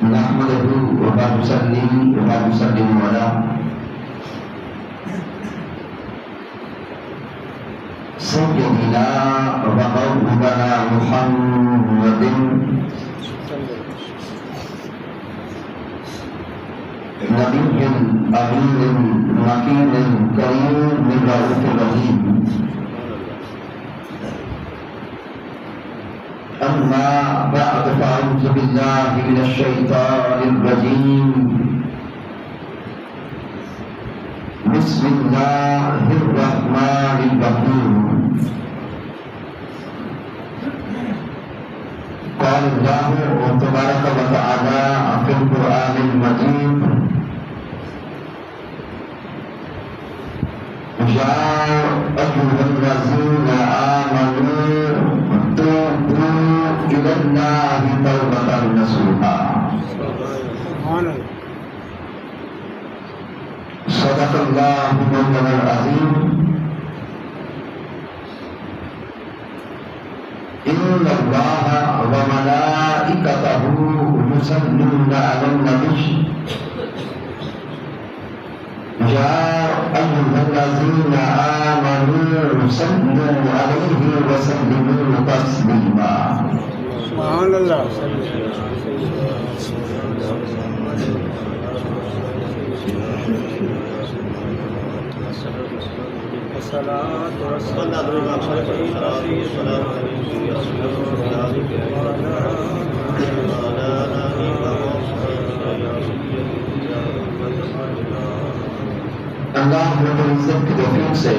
نحمده ونصلي على سيدنا ومولانا محمد نبي أمين مكين كريم رؤوف رحيم. أما بعد فأعوذ بالله من الشيطان الرجيم. بسم الله الرحمن الرحيم. قال الله تبارك وتعالى في القرآن المجيد: يا أيها الذين آمنوا توبوا إلى الله توبة نصوحا. صدق الله مولانا العظيم. إن الله وملائكته يصلون على النبي يا أيها الذين آمنوا صلوا عليه وسلموا تسليما. سبحان اللہ. اللہ رب العزت کی توفیق سے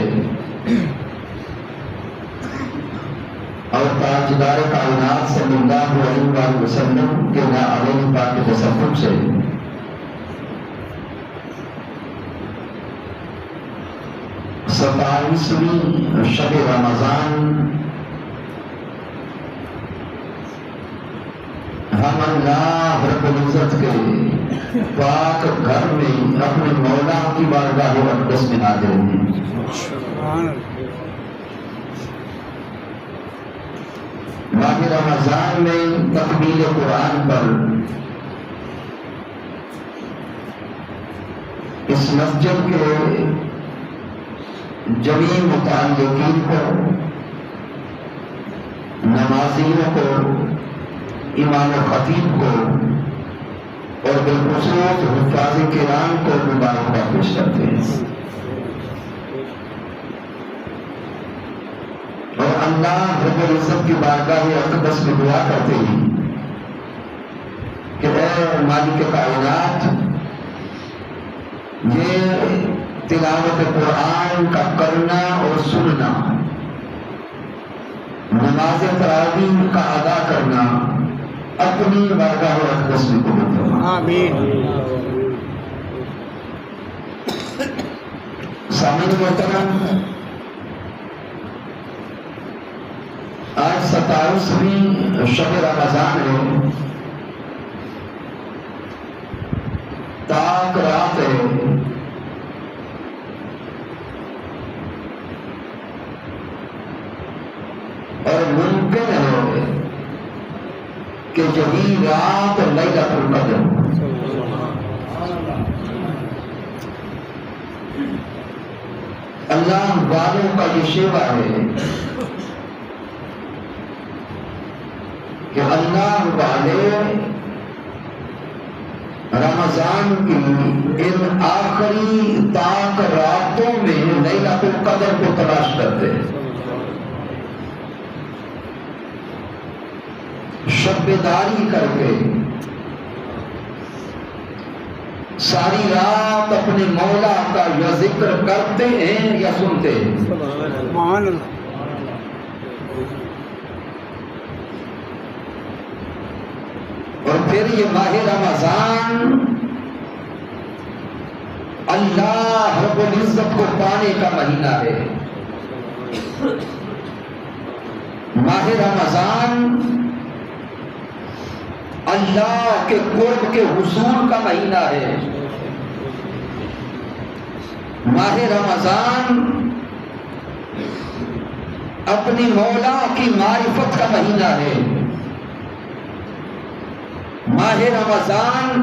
اور تاجدار کائنات صلی اللہ علیہ وآلہ وسلم کے نعرہ پاک کے تصرف سے 27ویں شب رمضان ہم اللہ رب العزت کے پاک گھر میں اپنے مولا کی بارگاہ اقدس میں حاضر ہیں. ماہ رمضان میں تکمیل قرآن پر اس مسجد کے جمیع متعلقین کو، نمازیوں کو، امام خطیب کو اور بالخصوص حفاظ کرام کو مبارکباد پیش کرتے ہیں اور اللہ رب العزت کی بارگاہ اقدس میں دعا کرتے ہیں کہ اے مالک کائنات، یہ تلاوت قرآن کا کرنا اور سننا، نماز تراویح کا ادا کرنا اپنی بارگاہ اقدس میں قبول فرما. آمین. سامعین محترم، آج 27ویں شب رمضان ہے، تاک رات ہے. اور ممکن ہے کہ یہی رات لیلۃ القدر. اللہ والوں کا یہ شیوا ہے کہ اللہ والے رمضان کی ان آخری تاک راتوں میں لیلۃ القدر کو تلاش کرتے ہیں. شب بیداری کر کے ساری رات اپنے مولا کا یا ذکر کرتے ہیں یا سنتے ہیں. سبحان اللہ. اور پھر یہ ماہ رمضان اللہ رب العزت کو پانے کا مہینہ ہے. ماہ رمضان اللہ کے قرب کے حصول کا مہینہ ہے. ماہ رمضان اپنی مولا کی معرفت کا مہینہ ہے. ماہ رمضان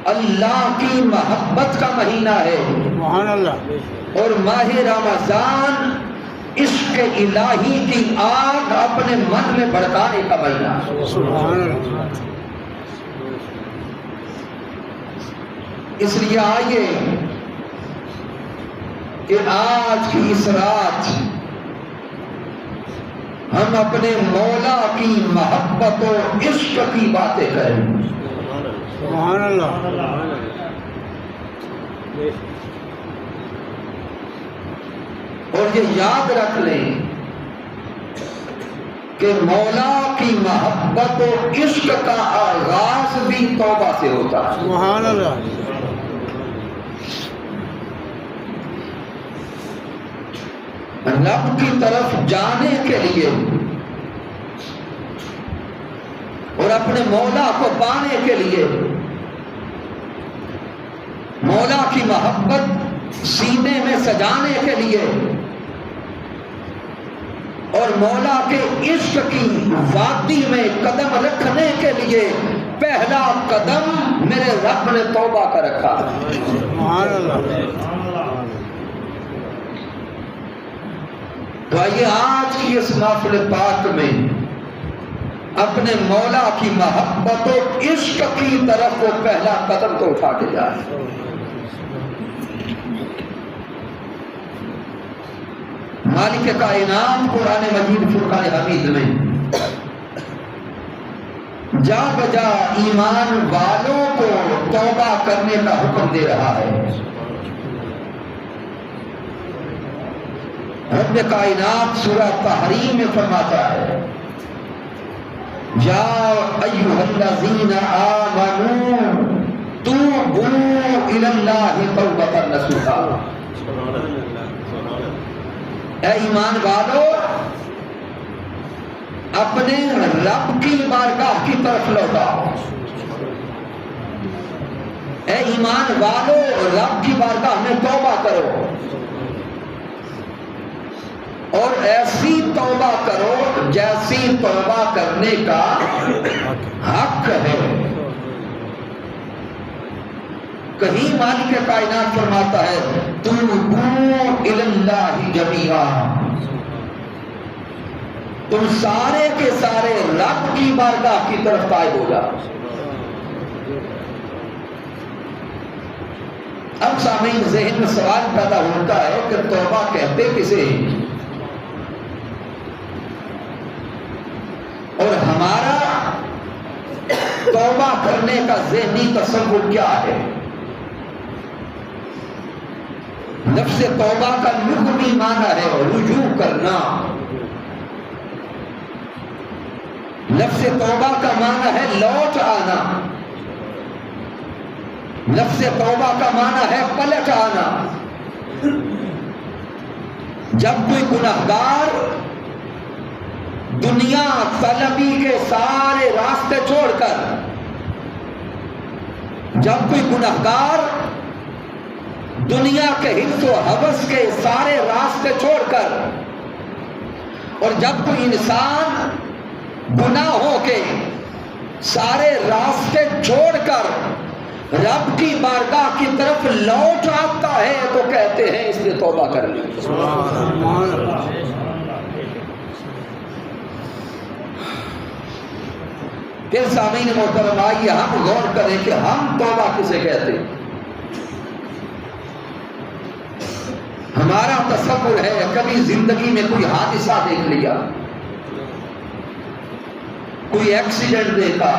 اللہ کی محبت کا مہینہ ہے، سبحان اللہ، اور ماہ رمضان عشق الہی کی آگ اپنے من میں بھڑکانے کا مہینہ ہے۔ سبحان اللہ، اس لیے آئیے کہ آج کی اس رات ہم اپنے مولا کی محبت و عشق کی باتیں کریں، سبحان اللہ، اور یہ یاد رکھ لیں کہ مولا کی محبت و عشق کا آغاز بھی توبہ سے ہوتا ہے۔ سبحان اللہ، رب کی طرف جانے کے لیے اور اپنے مولا کو پانے کے لیے مولا کی محبت سینے میں سجانے کے لیے اور مولا کے عشق کی وادی میں قدم رکھنے کے لیے پہلا قدم میرے رب نے توبہ کا رکھا ہے۔ سبحان اللہ، تو آئیے آج کی اس محفل پاک میں اپنے مولا کی محبت و عشق کی طرف وہ پہلا قدم تو اٹھا کے جائے۔ مالک کائنات قرآن مجید فرقان حمید میں جا بجا ایمان والوں کو توبہ کرنے کا حکم دے رہا ہے۔ رب کائنات سورہ تحریم میں فرماتا ہے، یا ایھا الذین آمنوا توبوا الی اللہ توبۃ نصوحا، اے ایمان والو اپنے رب کی بارگاہ کی طرف لوٹاؤ۔ اے ایمان والو رب کی بارگاہ میں توبہ کرو، اور ایسی توبہ کرو جیسی توبہ کرنے کا حق ہے۔ کہیں مالک کائنات فرماتا ہے توبوا الی اللہ جمیعا، تم سارے کے سارے رب کی بارگاہ کی طرف تائب ہو جاؤ۔ اب سامعین ذہن میں سوال پیدا ہوتا ہے کہ توبہ کہتے کسے ہیں، اور ہمارا توبہ کرنے کا ذہنی تصور کیا ہے؟ لفظ توبہ کا لغوی معنی ہے رجوع کرنا، لفظ توبہ کا معنی ہے لوٹ آنا، لفظ توبہ کا معنی ہے پلٹ آنا۔ جب کوئی گنہگار دنیا طلبی کے سارے راستے چھوڑ کر، جب کوئی گنہگار دنیا کے حرص و ہوس کے سارے راستے چھوڑ کر، اور جب کوئی انسان گناہوں کے سارے راستے چھوڑ کر رب کی بارگاہ کی طرف لوٹ آتا ہے تو کہتے ہیں اس نے توبہ کر لی۔ سبحان اللہ، پھر سامعین محترم آئیے ہم غور کریں کہ ہم توبہ کسے کہتے ہیں۔ ہمارا تصور ہے کبھی زندگی میں کوئی حادثہ دیکھ لیا، کوئی ایکسیڈنٹ دیکھا،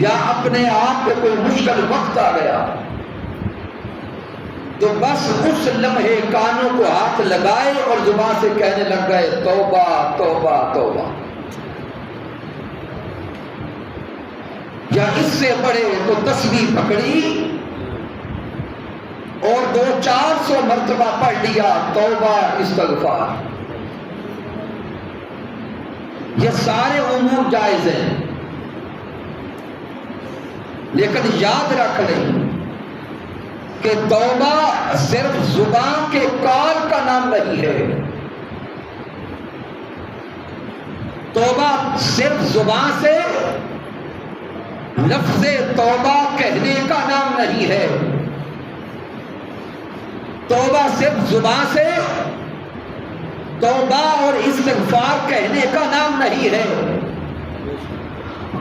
یا اپنے آپ پہ کوئی مشکل وقت آ گیا تو بس اس لمحے کانوں کو ہاتھ لگائے اور زبان سے کہنے لگ گئے توبہ توبہ توبہ، یا اس سے بڑے تو تسبیح پکڑی اور 200-400 مرتبہ پڑھ لیا توبہ استغفار۔ یہ سارے امور جائز ہیں، لیکن یاد رکھ لیں کہ توبہ صرف زبان کے قول کا نام نہیں ہے، توبہ صرف زبان سے لفظ توبہ کہنے کا نام نہیں ہے. توبہ صرف زبان سے توبہ اور استغفار کہنے کا نام نہیں ہے،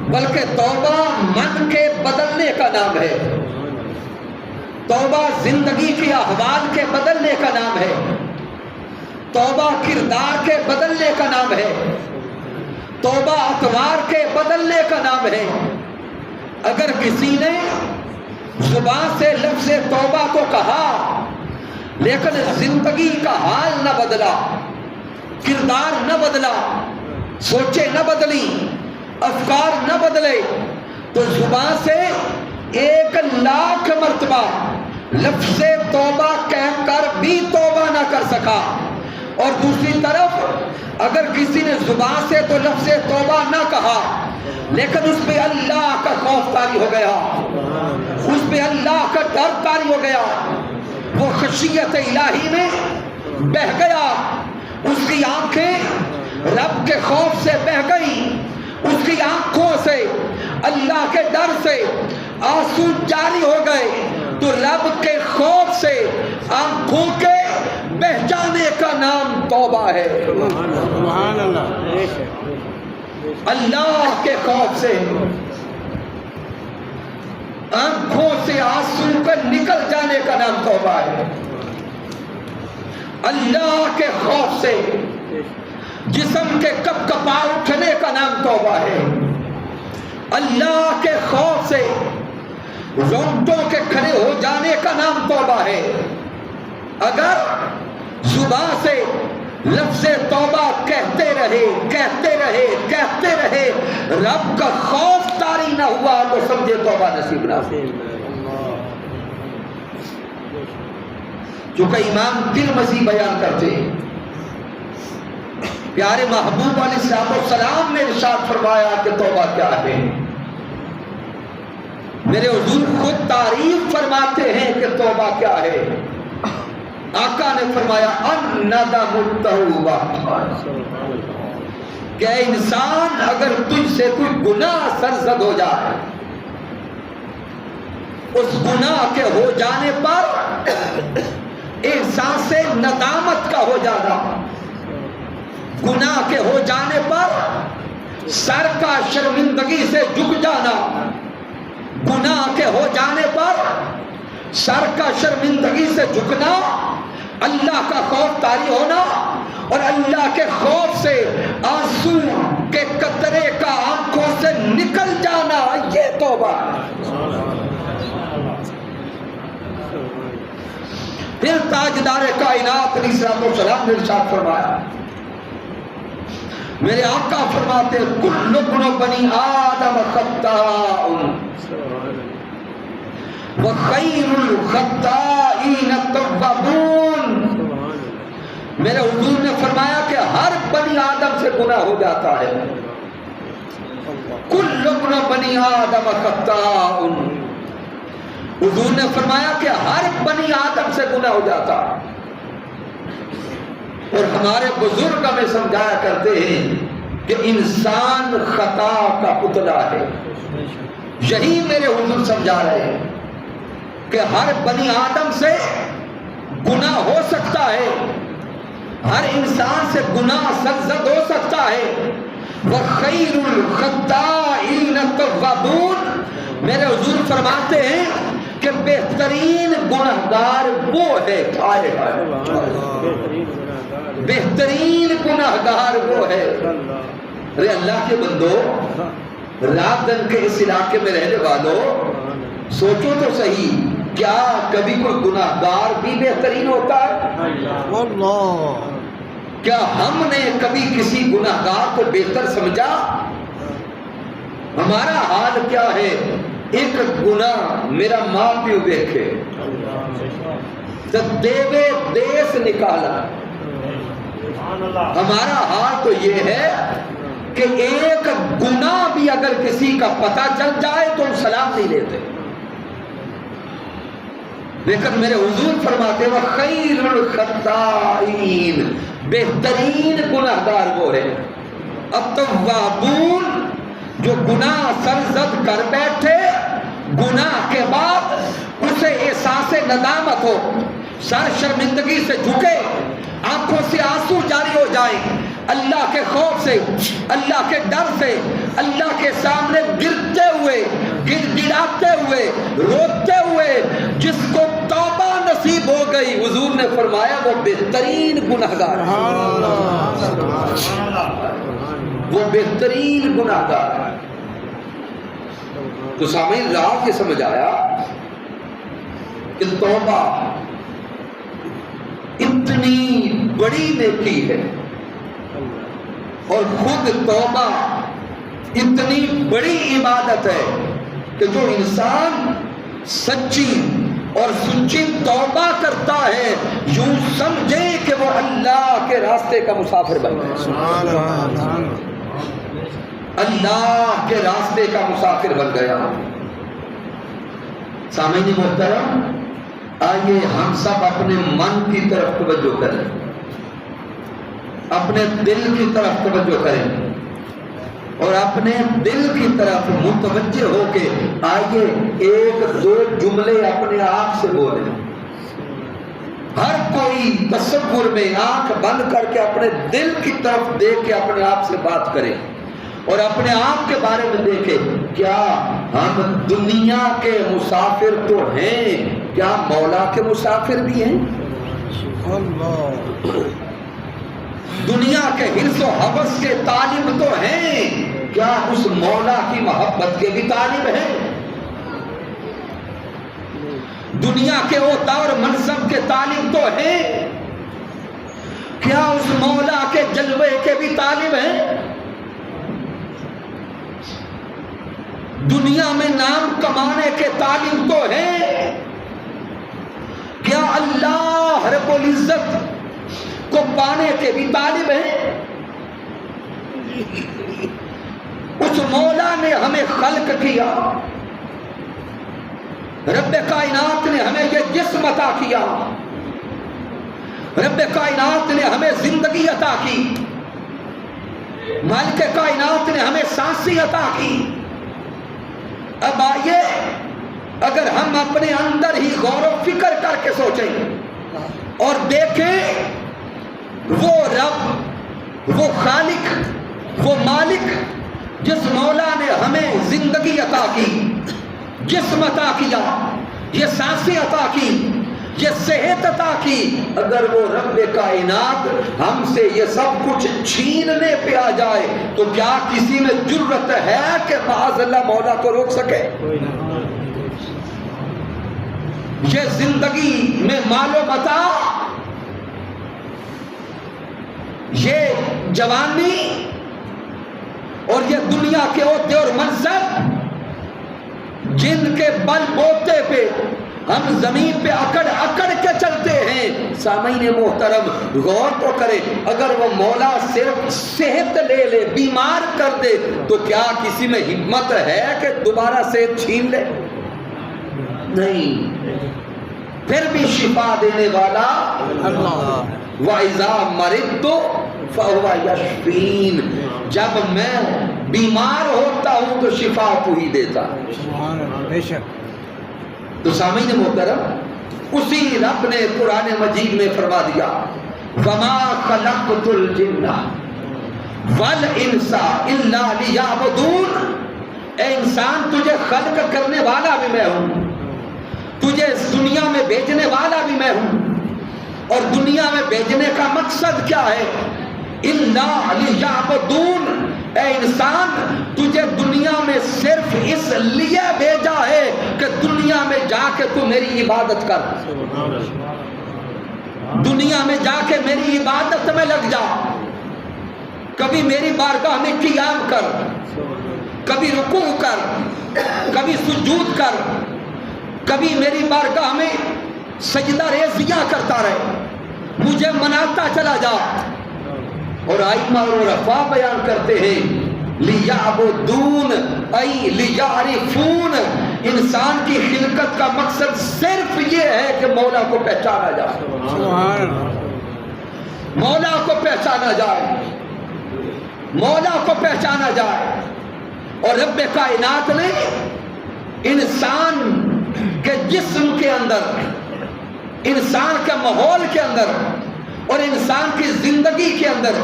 بلکہ توبہ من کے بدلنے کا نام ہے. توبہ زندگی کے احوال کے بدلنے کا نام ہے. توبہ کردار کے بدلنے کا نام ہے. توبہ اطوار کے بدلنے کا نام ہے. اگر کسی نے زبان سے لفظ توبہ کو کہا لیکن زندگی کا حال نہ بدلا، کردار نہ بدلا، سوچیں نہ بدلی، افکار نہ بدلے، تو زبان سے 1,00,000 مرتبہ لفظ توبہ کہہ کر بھی توبہ نہ کر سکا. اور دوسری طرف اگر کسی نے زبان سے تو لفظ توبہ نہ کہا لیکن اس پہ اللہ کا خوف طاری ہو گیا، اس پہ اللہ کا ڈر طاری ہو گیا، وہ خشیت الہی میں بہہ گیا، اس کی آنکھیں رب کے خوف سے بہہ گئی، اس کی آنکھوں سے اللہ کے ڈر سے آنسو جاری ہو گئے، تو رب کے خوف سے آنکھوں کے بہہ جانے کا نام توبہ ہے. سبحان اللہ. اللہ کے خوف سے آنکھوں سے آنسو کا نکل جانے کا نام توبہ ہے. اللہ کے خوف سے جسم کے کپ کپا اٹھنے کا نام توبہ ہے. اللہ کے خوف سے رونگٹوں کے کھڑے ہو جانے کا نام توبہ ہے. اگر زبان سے لفظ توبہ کہتے رہے رب کا خوف طاری نہ ہوا تو سمجھے توبہ نصیب نہ ہو. چونکہ امام ترمذی بیان کرتے ہیں، پیارے محبوب علیہ السلام نے ارشاد فرمایا کہ توبہ کیا ہے. میرے حضور خود تعریف فرماتے ہیں کہ توبہ کیا ہے. آقا نے فرمایا الندم التوبہ، کہ انسان اگر تجھ سے کوئی گناہ سرزد ہو جائے، اس گناہ کے ہو جانے پر احساس ندامت کا ہو جانا، گناہ کے ہو جانے پر سر کا شرمندگی سے جھک جانا، گناہ کے ہو جانے پر سر کا شرمندگی سے جھکنا، اللہ کا خوف طاری ہونا اور اللہ کے خوف سے آنسو کے قطرے کا آنکھوں سے نکل جانا، یہ توبہ. پھر تاجدار کائنات علیہ السلام نے ارشاد فرمایا، میرے آقا فرماتے کل ابن بنی آدم خطاء وخیر الخطائین التوابون. میرے حضور نے فرمایا کہ ہر بنی آدم سے گناہ ہو جاتا ہے. کل ابن بنی آدم خطاء، حضور نے فرمایا کہ ہر بنی آدم سے گناہ ہو جاتا. اور ہمارے بزرگ ہمیں سمجھایا کرتے ہیں کہ انسان خطا کا پتلا ہے. یہی میرے حضور سمجھا رہے ہیں کہ ہر بنی آدم سے گناہ ہو سکتا ہے، ہر انسان سے گناہ سرزد ہو سکتا ہے. وَخَيْرُ الْخَطَّائِينَ التَّوَّابُونَ، میرے حضور فرماتے ہیں کہ بہترین گناہگار وہ ہے، بہترین گناہگار وہ ہے. ارے اللہ کے بندو، رات دن کے اس علاقے میں رہنے والوں، سوچو تو صحیح، کیا کبھی کوئی گناہگار بھی بہترین ہوتا ہے؟ کیا ہم نے کبھی کسی گناہگار کو بہتر سمجھا؟ ہمارا حال کیا ہے؟ ایک گناہ میرا ماں پیو دیکھے تو دیوے دیس نکالا. ہمارا حال تو یہ ہے کہ ایک گناہ بھی اگر کسی کا پتہ چل جائے تو ہم سلام نہیں لیتے. لیکن میرے حضور فرماتے ہیں خیر الخطائین، بہترین گناہگار وہ ہے التوابون، جو گناہ سرزد کر بیٹھے ندامت ہو، سر شرمندگی سے جھکے، آنکھوں سے آنسو جاری ہو جائیں، اللہ کے خوف سے، اللہ کے ڈر سے، اللہ کے سامنے گرتے ہوئے، گر گراتے ہوئے، روتے ہوئے، جس کو توبہ نصیب ہو گئی، حضور نے فرمایا وہ بہترین گنہگار ہے، وہ بہترین گنہگار ہے۔ تو سامعین رات یہ سمجھ آیا کہ توبہ اتنی بڑی نیکی ہے، اور خود توبہ اتنی بڑی عبادت ہے کہ جو انسان سچی اور سچی توبہ کرتا ہے، یوں سمجھے کہ وہ اللہ کے راستے کا مسافر بن گیا، اللہ کے راستے کا مسافر بن گیا۔ سامعین محترم، آئیے ہم سب اپنے من کی طرف توجہ کریں، اپنے دل کی طرف توجہ کریں، اور اپنے دل کی طرف متوجہ ہو کے آئیے ایک دو جملے اپنے آپ سے بولیں۔ ہر کوئی تصور میں آنکھ بند کر کے اپنے دل کی طرف دیکھ کے اپنے آپ سے بات کرے، اور اپنے آپ کے بارے میں دیکھے، کیا ہم دنیا کے مسافر تو ہیں، کیا مولا کے مسافر بھی ہیں؟ دنیا کے حرص و حوث کے طالب تو ہیں، کیا اس مولا کی محبت کے بھی طالب ہیں؟ دنیا کے عہدہ اور منصب کے طالب تو ہیں، کیا اس مولا کے جلوے کے بھی طالب ہیں؟ دنیا میں نام کمانے کے طالب تو ہیں، کیا اللہ رب العزت کو پانے کے بھی طالب ہیں؟ اس مولا نے ہمیں خلق کیا، رب کائنات نے ہمیں یہ جسم عطا کیا، رب کائنات نے ہمیں زندگی عطا کی، مالک کائنات نے ہمیں سانسی عطا کی۔ اب آئیے اگر ہم اپنے اندر ہی غور و فکر کر کے سوچیں اور دیکھیں، وہ رب، وہ خالق، وہ مالک جس مولا نے ہمیں زندگی عطا کی، جسم عطا کیا، یہ سانسیں عطا کی، یہ صحت عطا کی، اگر وہ رب کائنات ہم سے یہ سب کچھ چھیننے پہ آ جائے تو کیا کسی میں جرت ہے کہ معاذ اللہ مولا کو روک سکے؟ یہ زندگی میں مال و متاع، یہ جوانی اور یہ دنیا کے عہدے اور منصب، جن کے بل بوتے پہ ہم زمین پہ اکڑ اکڑ کے چلتے ہیں، سامعین محترم غور تو کریں، اگر وہ مولا صرف صحت لے لے، بیمار کر دے، تو کیا کسی میں ہمت ہے کہ دوبارہ صحت چھین لے؟ نہیں، پھر بھی شفا دینے والا اللہ۔ وَإِذَا مَرِضْتُ فَهُوَ يَشْفِينِ، جب میں بیمار ہوتا ہوں تو شفا تو ہی دیتا ہے۔ تو سامعین محترم، اسی رب نے قرآن مجید میں فرما دیا، وَمَا خَلَقْتُ الْجِنَّ وَالْإِنسَ إِلَّا لِيَعْبُدُونَ، اے انسان تجھے خلق کرنے والا بھی میں ہوں، تجھے اس دنیا میں بھیجنے والا بھی میں ہوں، اور دنیا میں بھیجنے کا مقصد کیا ہے؟ إِلَّا لِيَعْبُدُونَ، اے انسان تجھے دنیا میں صرف اس لیے بھیجا ہے کہ دنیا میں جا کے تو میری عبادت کر، دنیا میں جا کے میری عبادت میں لگ جا، کبھی میری بارگاہ میں قیام کر، کبھی رکوع کر، کبھی سجود کر، کبھی میری بارگاہ میں سجدہ ریزیاں کرتا رہے، مجھے مناتا چلا جا۔ اور ائمہ اور عرفاء بیان کرتے ہیں، لیعبدون ای لیعرفون، انسان کی خلقت کا مقصد صرف یہ ہے کہ مولا کو پہچانا جائے، مولا کو پہچانا جائے، مولا کو پہچانا جائے۔ اور رب کائنات نے انسان کے جسم کے اندر انسان کے ماحول کے اندر اور انسان کی زندگی کے اندر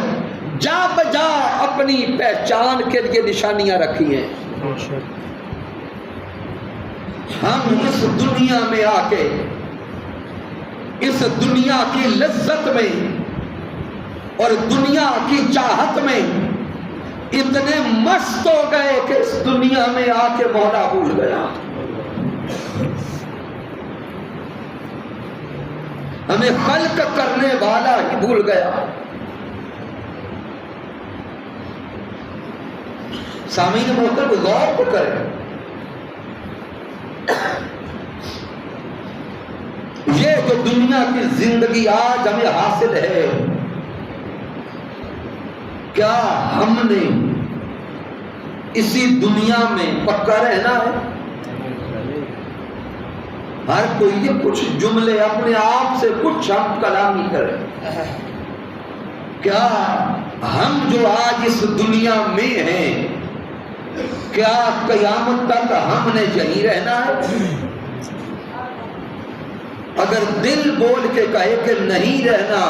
جا بجا اپنی پہچان کے لیے نشانیاں رکھی ہیں. ہم اس دنیا میں آ کے اس دنیا کی لذت میں اور دنیا کی چاہت میں اتنے مست ہو گئے کہ اس دنیا میں آ کے مولا بھول گیا. ہمیں خلق کرنے والا ہی بھول گیا. سامعین محترم غور کریں، یہ جو دنیا کی زندگی آج ہمیں حاصل ہے، کیا ہم نے اسی دنیا میں پکا رہنا ہے؟ ہر کوئی یہ کچھ جملے اپنے آپ سے کچھ ہم کلامی کریں. کیا ہم جو آج اس دنیا میں ہیں، کیا قیامت تک ہم نے یہیں رہنا ہے؟ اگر دل بول کے کہے کہ نہیں رہنا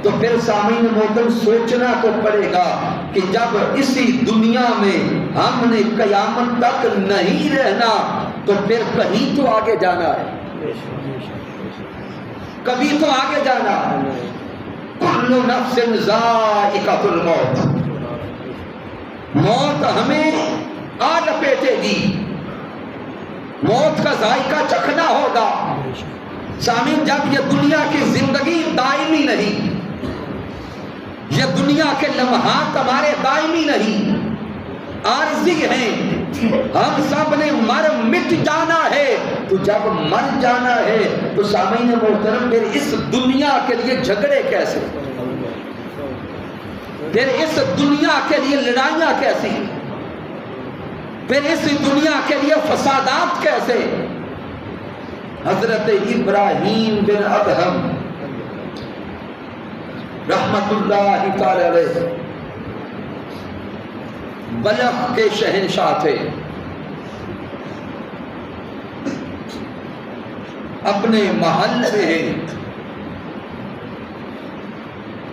تو پھر سامعین محترم سوچنا تو پڑے گا کہ جب اسی دنیا میں ہم نے قیامت تک نہیں رہنا تو پھر کہیں تو آگے جانا ہے، کبھی تو آگے جانا ہے. کل نفس ذائقۃ الموت، موت ہمیں آ لپیٹے گی، موت کا ذائقہ چکھنا ہوگا. سامعین، جب یہ دنیا کی زندگی دائمی نہیں، یہ دنیا کے لمحات ہمارے دائمی نہیں، عارضی ہیں، ہم سب نے مر مٹ جانا ہے. تو جب مر جانا ہے تو سامعین محترم پھر اس دنیا کے لیے جھگڑے کیسے، پھر اس دنیا کے لیے لڑائیاں کیسی، پھر اس دنیا کے لیے فسادات کیسے. حضرت ابراہیم بن ادہم رحمت اللہ تعالی علیہ بلخ کے شہنشاہ تھے. اپنے محل میں ہیں،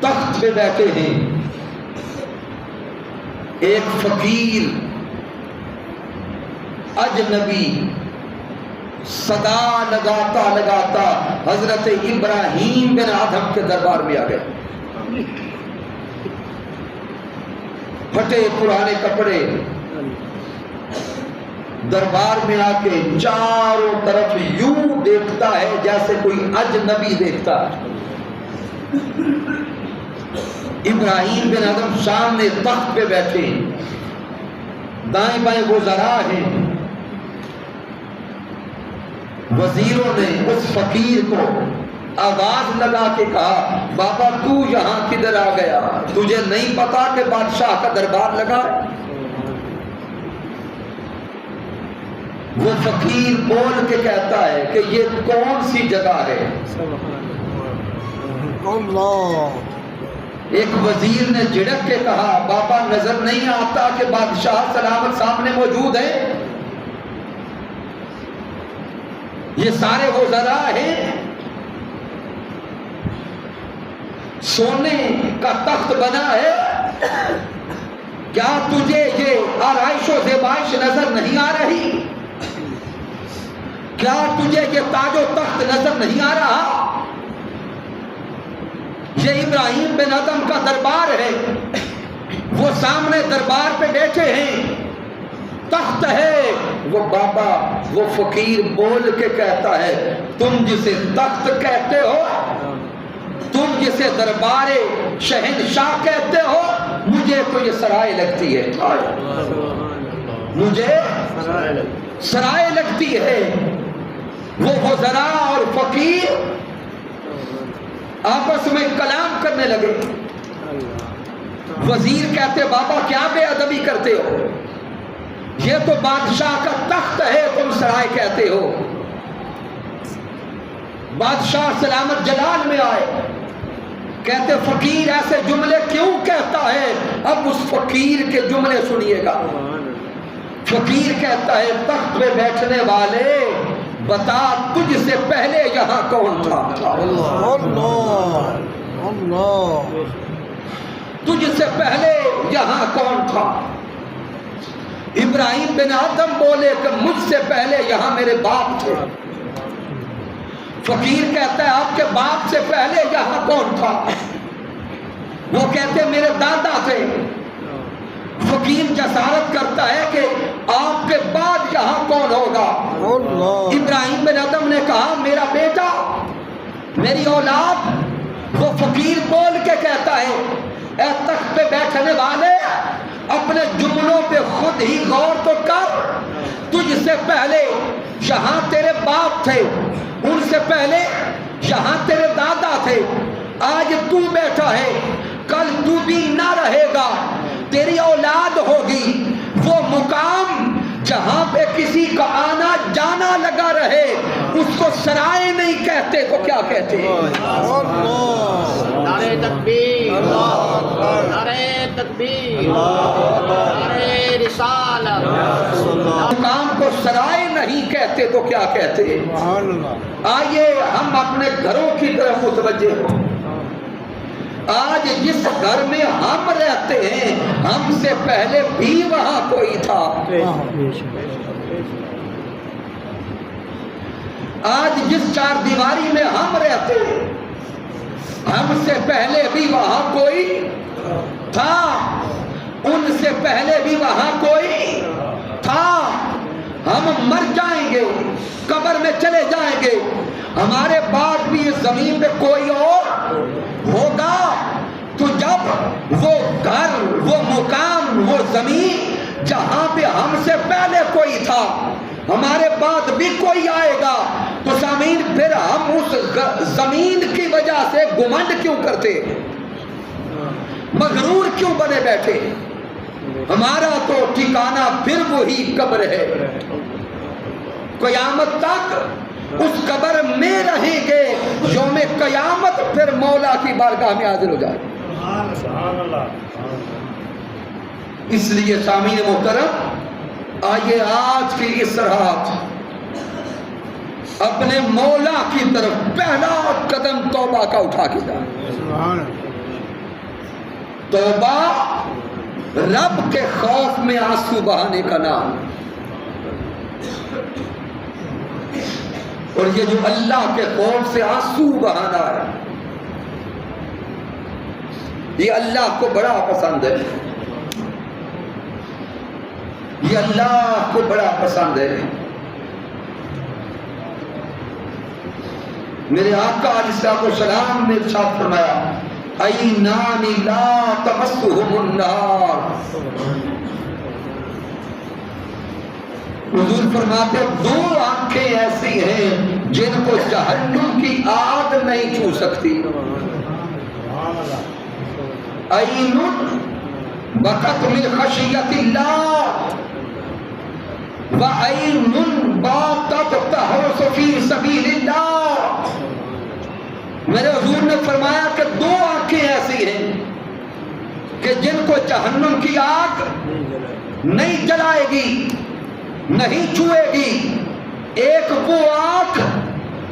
تخت پہ بیٹھے ہیں. ایک فقیر اجنبی صدا لگاتا لگاتا حضرت ابراہیم بن ادہم کے دربار میں آ گئے. پھٹے پرانے کپڑے، دربار میں آ کے چاروں طرف یوں دیکھتا ہے جیسے کوئی اجنبی دیکھتا ہے. ابراہیم بن ادہم سامنے تخت پہ بیٹھے، دائیں بائیں وزراء ہیں. وزیروں نے اس فقیر کو آواز لگا کے کہا، بابا تو یہاں کدھر آ گیا؟ تجھے نہیں پتا کہ بادشاہ کا دربار لگا ہے؟ وہ فقیر بول کے کہتا ہے کہ یہ کون سی جگہ ہے؟ ایک وزیر نے جھڑک کے کہا، بابا نظر نہیں آتا کہ بادشاہ سلامت سامنے موجود ہے؟ یہ سارے وزراء ہیں، سونے کا تخت بنا ہے، کیا تجھے یہ آرائش و زیبائش نظر نہیں آ رہی؟ کیا تجھے یہ تاج و تخت نظر نہیں آ رہا؟ یہ ابراہیم بن ادہم کا دربار ہے، وہ سامنے دربار پہ بیٹھے ہیں، تخت ہے. وہ بابا، وہ فقیر بول کے کہتا ہے، تم جسے تخت کہتے ہو، تم جسے دربار شہنشاہ کہتے ہو، مجھے تو یہ سرائے لگتی ہے، مجھے سرائے لگتی ہے. وہ وزراء اور فقیر آپس میں کلام کرنے لگے. وزیر کہتے، بابا کیا بے ادبی کرتے ہو؟ یہ تو بادشاہ کا تخت ہے، تم سرائے کہتے ہو. بادشاہ سلامت جلال میں آئے، کہتے فقیر ایسے جملے کیوں کہتا ہے؟ اب اس فقیر کے جملے سنیے گا. فقیر کہتا ہے تخت پہ بیٹھنے والے بتا تجھ سے پہلے یہاں کون تھا؟ اللہ اللہ تجھ سے پہلے یہاں کون تھا؟ ابراہیم بن آدم بولے کہ مجھ سے پہلے یہاں میرے باپ تھے۔ فقیر کہتا ہے آپ کے باپ سے پہلے یہاں کون تھا؟ وہ کہتے میرے دادا تھے۔ فقیر جسارت کرتا ہے کہ آپ کے بعد یہاں کون ہوگا؟ ابراہیم بن آدم نے کہا میرا بیٹا، میری اولاد۔ وہ فقیر بول کے کہتا ہے اے تخت پہ بیٹھنے والے، اپنے جملوں پہ خود ہی غور تو کر۔ تجھ سے پہلے یہاں تیرے باپ تھے، ان سے پہلے یہاں تیرے دادا تھے، آج تو بیٹھا ہے، کل تو بھی نہ رہے گا، تیری اولاد ہوگی۔ وہ مقام جہاں پہ کسی کا آنا جانا لگا رہے اس کو سرائے نہیں کہتے تو کیا کہتے؟ نعرہ تکبیر، نعرہ تکبیر، نعرہ رسالت۔ مقام کو سرائے نہیں کہتے تو کیا کہتے؟ آئیے ہم اپنے گھروں کی طرف متوجہ ہوں۔ آج جس گھر میں ہم رہتے ہیں ہم سے پہلے بھی وہاں کوئی تھا۔ آج جس چار دیواری میں ہم رہتے ہیں ہم سے پہلے بھی وہاں کوئی تھا، ان سے پہلے بھی وہاں کوئی تھا۔ ہم مر جائیں گے، قبر میں چلے جائیں گے، ہمارے بعد بھی اس زمین پہ کوئی اور ہوگا۔ تو جب وہ گھر، وہ مقام، وہ زمین جہاں پہ ہم سے پہلے کوئی تھا ہمارے بعد بھی کوئی آئے گا، تو سامعین پھر ہم اس زمین کی وجہ سے گھمنڈ کیوں کرتے، مغرور کیوں بنے بیٹھے؟ ہمارا تو ٹھکانہ پھر وہی قبر ہے، قیامت تک اس قبر میں رہیں گے، یوم قیامت پھر مولا کی بارگاہ میں حاضر ہو جائے۔ اس لیے سامعین محترم، آئیے آج کی اس رات اپنے مولا کی طرف پہلا قدم توبہ کا اٹھا کے جائیں۔ توبہ رب کے خوف میں آنسو بہانے کا نام، اور یہ جو اللہ کے خوف سے آنسو بہانا ہے یہ اللہ کو بڑا پسند ہے، یہ اللہ کو بڑا پسند ہے۔ میرے آقا علیہ السلام نے ارشاد فرمایا عینان لا تمسہم النار، حضور فرماتے دو آنکھیں ایسی ہیں جن کو جہنم کی آگ نہیں چھو سکتی۔ عین بکت من خشیت اللہ وعین باتت تحرس فی سبیل اللہ۔ میرے حضور نے فرمایا کہ دو آنکھیں ایسی ہیں کہ جن کو جہنم کی آگ نہیں جلائے گی، نہیں چھوئے گی۔ ایک وہ آنکھ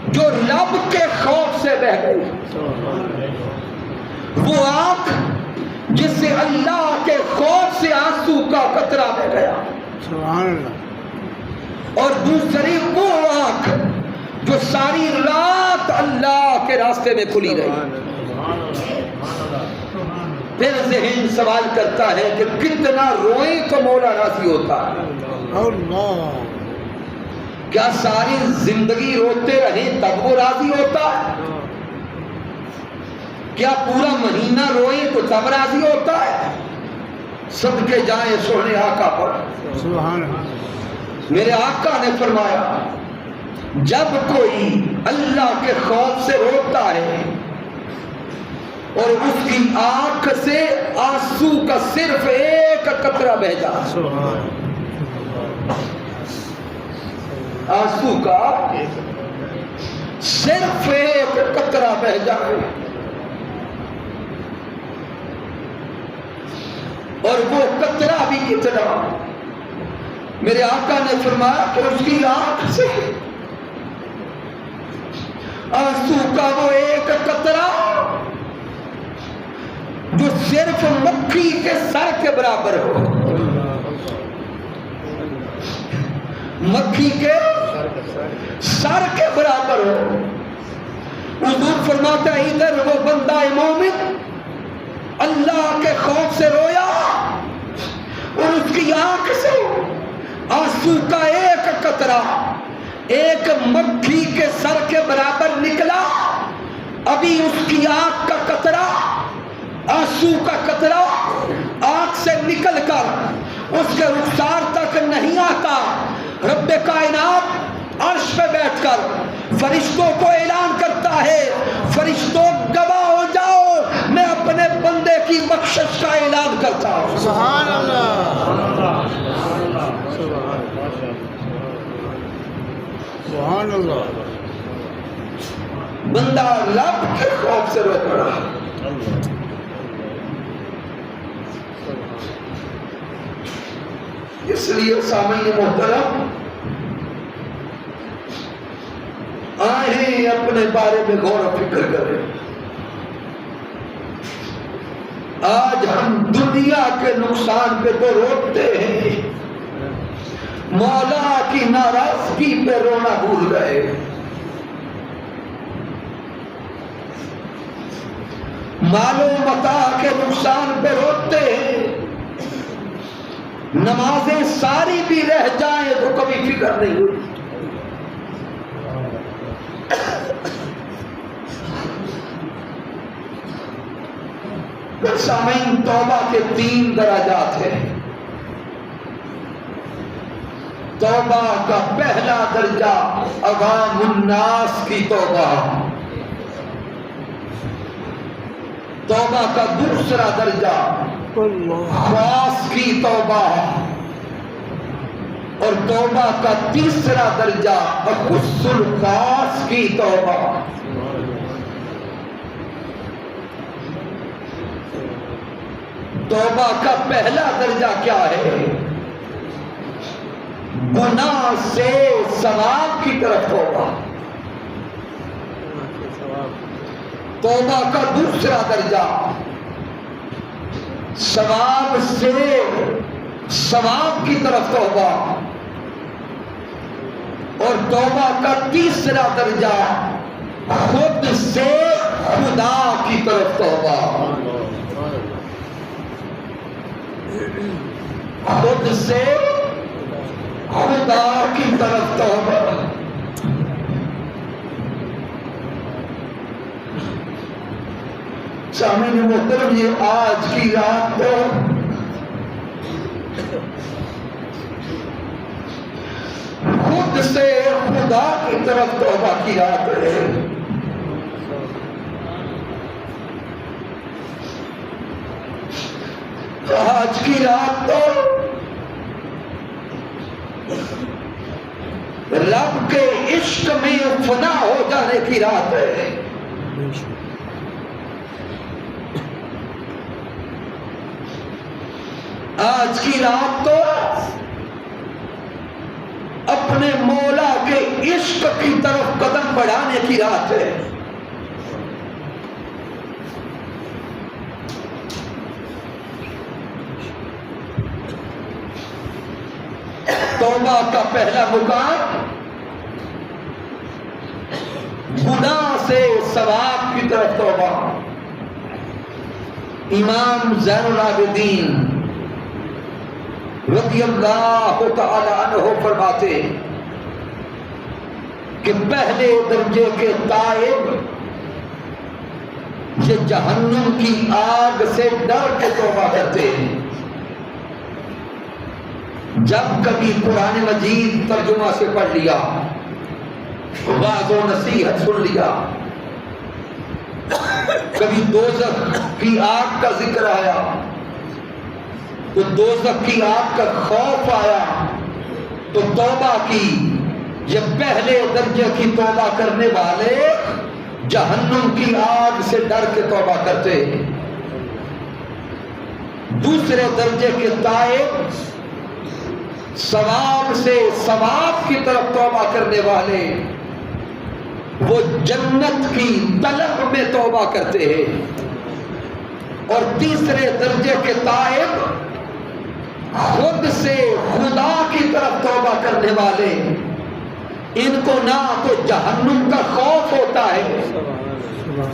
جو رب کے خوف سے بہہ گئی، وہ آنکھ جس سے اللہ کے خوف سے آنسو کا قطرہ بہ گیا، اور دوسری وہ آنکھ جو ساری رات اللہ کے راستے میں کھلی رہی۔ پھر ذہن سوال کرتا ہے کہ کتنا روئیں تو مولا راضی ہوتا ہے؟ کیا ساری زندگی روتے رہیں تب وہ راضی ہوتا ہے؟ کیا پورا مہینہ روئیں تو تب راضی ہوتا ہے؟ صدقے جائیں سونے آقا پر۔ میرے آقا نے فرمایا جب کوئی اللہ کے خوف سے روتا ہے اور اس کی آنکھ سے آنسو کا صرف ایک قطرہ بہ جائے، آنسو کا صرف ایک قطرہ بہ جائے، اور وہ قطرہ بھی کتنا میرے آقا نے فرمایا کہ اس کی آنکھ سے آنسو کا وہ ایک قطرہ جو صرف مکھی کے سر کے برابر ہو، مکھی کے سر کے برابر ہو، حضور فرماتا ہے ادھر وہ بندہ مومن اللہ کے خوف سے رویا اور اس کی آنکھ سے آنسو کا ایک قطرہ ایک مکھی کے سر کے برابر نکلا، ابھی اس کی آنکھ کا قطرہ آنسو کا قطرہ آنکھ سے نکل کر اس کے رخسار تک نہیں آتا، رب کائنات عرش پہ بیٹھ کر فرشتوں کو اعلان کرتا ہے، فرشتوں گواہ ہو جاؤ میں اپنے بندے کی بخشش کا اعلان کرتا ہوں۔ سبحان اللہ، سبحان اللہ۔ بندہ رب کے خوف سے رو پڑا۔ اس لیے سامعین محترم آئیں اپنے بارے میں غور و فکر کریں۔ آج ہم دنیا کے نقصان پہ تو روتے ہیں، مولا کی ناراضگی پہ رونا بھول گئے۔ مال و متاع کے نقصان پہ روتے ہیں، نمازیں ساری بھی رہ جائیں تو کبھی فکر نہیں ہوئی۔ سامعین توبہ کے 3 درجات ہیں۔ توبہ کا پہلا درجہ عوام الناس کی توبہ، توبہ کا دوسرا درجہ خاص کی توبہ، اور توبہ کا تیسرا درجہ خصوص الخاص کی توبہ۔ توبہ کا پہلا درجہ کیا ہے؟ گناہ سے ثواب کی طرف توبہ۔ توبہ کا دوسرا درجہ ثواب سے ثواب کی طرف توبہ، اور توبہ کا تیسرا درجہ خود سے خدا کی طرف توبہ، خود سے خدا کی طرف توبہ۔ سامعین محترم یہ آج کی رات تو خود سے خدا کی طرف توبہ کی رات ہے۔ آج کی رات تو رب کے عشق میں فنا ہو جانے کی رات ہے۔ آج کی رات تو اپنے مولا کے عشق کی طرف قدم بڑھانے کی رات ہے۔ توبہ کا پہلا مقام گناہ سے ثواب کی طرف توبہ۔ امام زین العابدین رضی اللہ تعالی عنہ فرماتے کہ پہلے درجے کے تائب یہ جہنم کی آگ سے ڈر کے توبہ کرتے ہیں۔ جب کبھی قرآن مجید ترجمہ سے پڑھ لیا، واعظ و نصیحت سن لیا، کبھی دوزخ کی آگ کا ذکر آیا تو دوزخ کی آگ کا خوف آیا تو توبہ کی۔ یہ پہلے درجے کی توبہ کرنے والے جہنم کی آگ سے ڈر کے توبہ کرتے۔ دوسرے درجے کے تائب ثواب سے ثواب کی طرف توبہ کرنے والے وہ جنت کی طلب میں توبہ کرتے ہیں. اور تیسرے درجے کے تائب خود سے خدا کی طرف توبہ کرنے والے، ان کو نہ تو جہنم کا خوف ہوتا ہے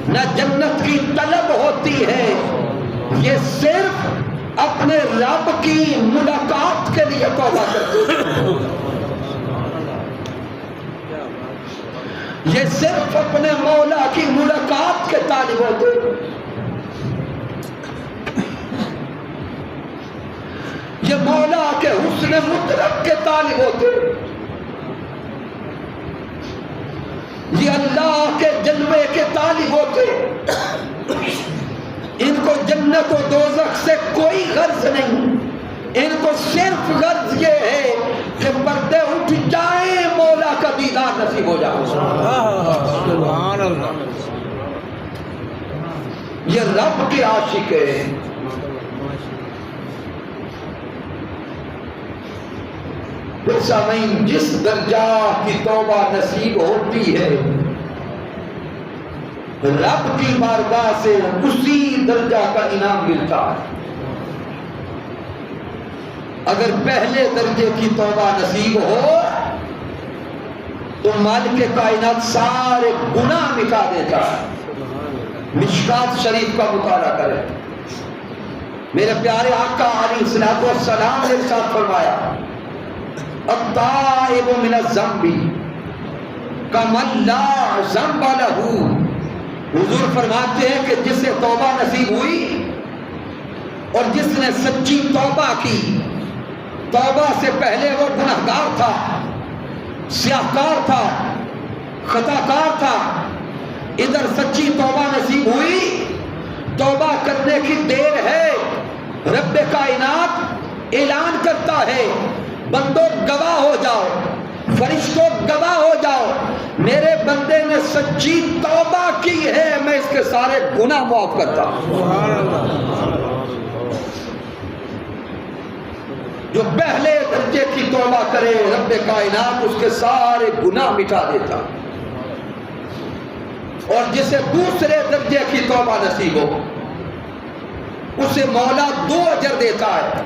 نہ جنت کی طلب ہوتی ہے. یہ صرف اپنے رب کی ملاقات کے لیے توبہ کرتے ہیں. یہ صرف اپنے مولا کی ملاقات کے طالب ہوتے ہیں. یہ مولا کے حسن مطلق کے طالب ہوتے ہیں. یہ اللہ کے جلوے کے طالب ہوتے ہیں. ان کو جنت و دوزخ سے کوئی غرض نہیں. ان کو صرف غرض یہ ہے کہ پردے اٹھ جائیں، مولا کا دیدار نصیب ہو جائے. سبحان اللہ. یہ رب کے عاشق ہے. پھر سامعین، جس درجہ کی توبہ نصیب ہوتی ہے رب کی بارگاہ سے اسی درجہ کا انعام ملتا ہے. اگر پہلے درجے کی توبہ نصیب ہو تو مالک کائنات سارے گناہ مٹا دیتا ہے. مشکات شریف کا مطالعہ کریں. میرے پیارے آقا علیہ الصلوۃ والسلام نے ارشاد فرمایا، التائب من الذنب کمن لا ذنب لہ. حضور فرماتے ہیں کہ جسے توبہ نصیب ہوئی اور جس نے سچی توبہ کی، توبہ سے پہلے وہ گنہگار تھا، سیاہکار تھا، خطاکار تھا، ادھر سچی توبہ نصیب ہوئی، توبہ کرنے کی دیر ہے. رب کائنات اعلان کرتا ہے، بندوں گواہ ہو جاؤ، فرشتوں گواہ ہو جاؤ، میرے بندے نے سچی توبہ کی ہے، میں اس کے سارے گناہ معاف کرتا ہوں. سبحان اللہ. جو پہلے درجے کی توبہ کرے رب کائنات اس کے سارے گناہ مٹا دیتا. اور جسے دوسرے درجے کی توبہ نصیب ہو اسے مولا 2 اجر دیتا ہے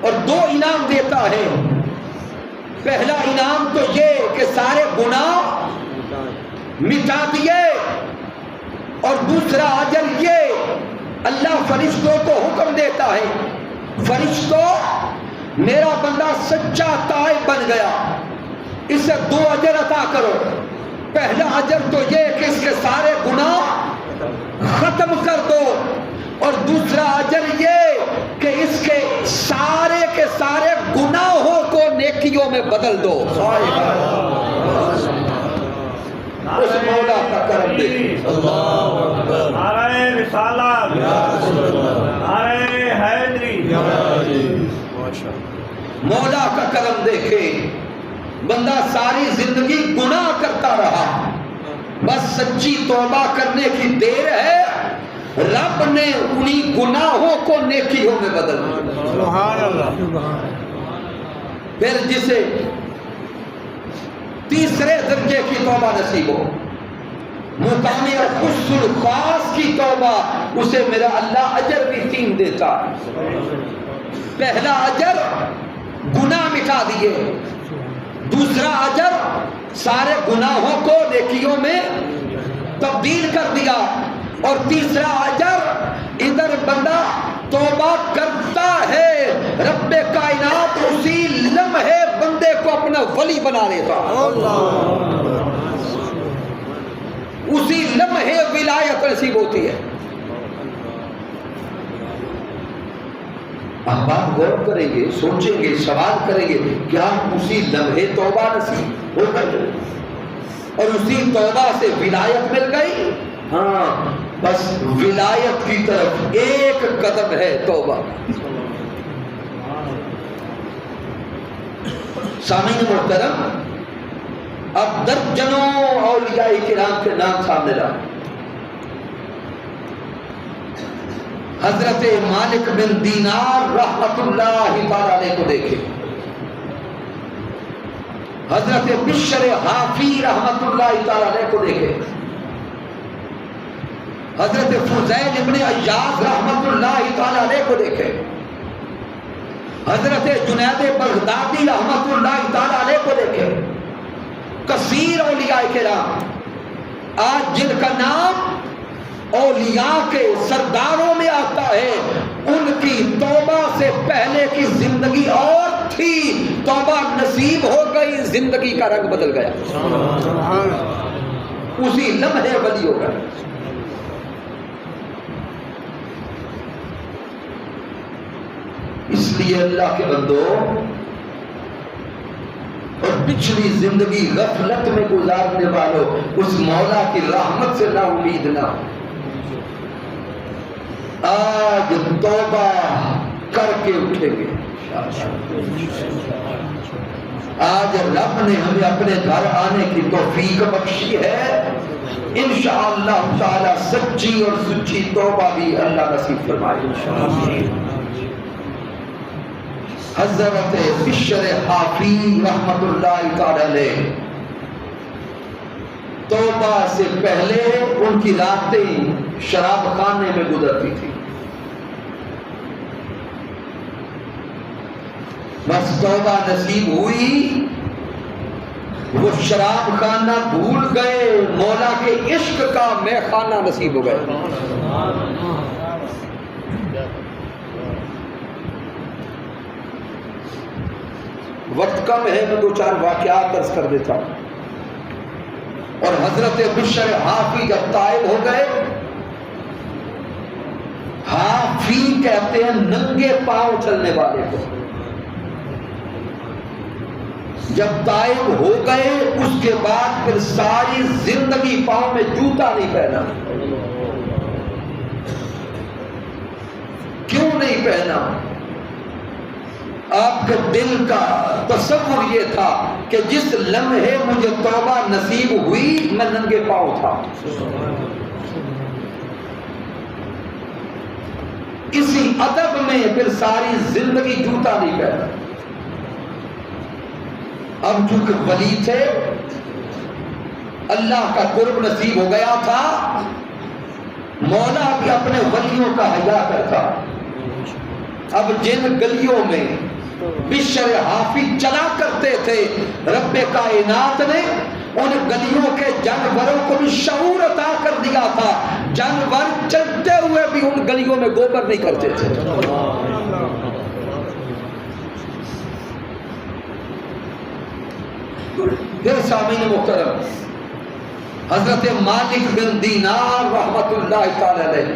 اور 2 انعام دیتا ہے. پہلا انعام تو یہ کہ سارے گناہ مٹا دیے، اور دوسرا اجر یہ اللہ فرشتوں کو حکم دیتا ہے، فرشتوں میرا بندہ سچا تائب بن گیا، اسے 2 اجر عطا کرو. پہلا اجر تو یہ کہ اس کے سارے گناہ ختم کر دو، اور دوسرا اجر یہ کہ اس کے سارے گناہوں کو نیکیوں میں بدل دو. اس مولا کا کرم دیکھیں. نعرہ رسالت، نعرہ حیدری. مولا کا کرم دیکھے. بندہ ساری زندگی گناہ کرتا رہا، بس سچی توبہ کرنے کی دیر ہے، رب نے انہی گناہوں کو نیکیوں میں بدل دیا. سبحان اللہ. پھر جسے تیسرے درجے کی توبہ نصیب ہو، مقام خص الخاص کی توبہ، اسے میرا اللہ اجر بھی 3 دیتا ہے. پہلا اجر گناہ مٹا دیے، دوسرا اجر سارے گناہوں کو نیکیوں میں تبدیل کر دیا، اور تیسرا اجر ادھر بندہ توبہ کرتا ہے، رب کائنات اسی لمحے بندے کو اپنا ولی بنا لیتا، اسی لمحے ولایت نصیب ہوتی ہے. آپ بات غور کریں گے، سوچیں گے، سوال کریں گے، کیا اسی لمحے توبہ نصیب ہو گئی اور اسی توبہ سے ولایت مل گئی؟ ہاں، بس ولایت کی طرف ایک قدم ہے توبہ. سامعین محترم، اب درجنوں اولیاء کرام کے نام سامنے لا. حضرت مالک بن دینار رحمت اللہ تعالی علیہ کو دیکھیں. حضرت بشر حافی رحمت اللہ تعالی علیہ کو دیکھے، حضرت فضیل ابن عیاض رحمت اللہ تعالی علیہ کو دیکھے، حضرت جنید بغدادی رحمت اللہ تعالی علیہ کو دیکھے، کثیر اولیاء کرام آج جن کا نام اولیاء کے سرداروں میں آتا ہے، ان کی توبہ سے پہلے کی زندگی اور تھی، توبہ نصیب ہو گئی، زندگی کا رنگ بدل گیا، اسی لمحے ولی ہو گئے۔ اس لیے اللہ کے بندو، اور پچھلی زندگی غفلت میں گزارنے والوں، اس مولا کی رحمت سے نا امید نہ ہو۔ آج توبہ کر کے اٹھیں گے، آج رب نے ہمیں اپنے گھر آنے کی توفیق بخشی ہے، انشاءاللہ تعالی سچی اور سچی توبہ بھی اللہ نصیب فرمائے۔ حضرت بشر حافی رحمت اللہ تعالی علیہ، توبہ سے پہلے ان کی راتیں شراب خانے میں گزرتی تھی، بس توبہ نصیب ہوئی، وہ شراب خانہ بھول گئے، مولا کے عشق کا مے خانہ نصیب ہو گئے۔ وقت کم ہے، میں 2-4 واقعات عرض کر دیتا ہوں۔ اور حضرت بشر حافی جب طائب ہو گئے، حافی کہتے ہیں ننگے پاؤں چلنے والے کو، جب طائب ہو گئے اس کے بعد پھر ساری زندگی پاؤں میں جوتا نہیں پہنا۔ کیوں نہیں پہنا؟ آپ کے دل کا تصور یہ تھا کہ جس لمحے مجھے توبہ نصیب ہوئی میں ننگے پاؤں تھا، اسی ادب میں پھر ساری زندگی جوتا نہیں پہنا۔ اب چونکہ ولی تھے، اللہ کا قرب نصیب ہو گیا تھا، مولا بھی اپنے ولیوں کا حیا کرتا۔ اب جن گلیوں میں بشر حافی چلا کرتے تھے، رب کائنات نے ان گلیوں کے جانوروں کو بھی شعور عطا کر دیا تھا، جانور چلتے ہوئے بھی ان گلیوں میں گوبر نہیں کرتے تھے۔ پھر سامعین محترم، حضرت مالک بن دینار رحمت اللہ تعالی علیہ،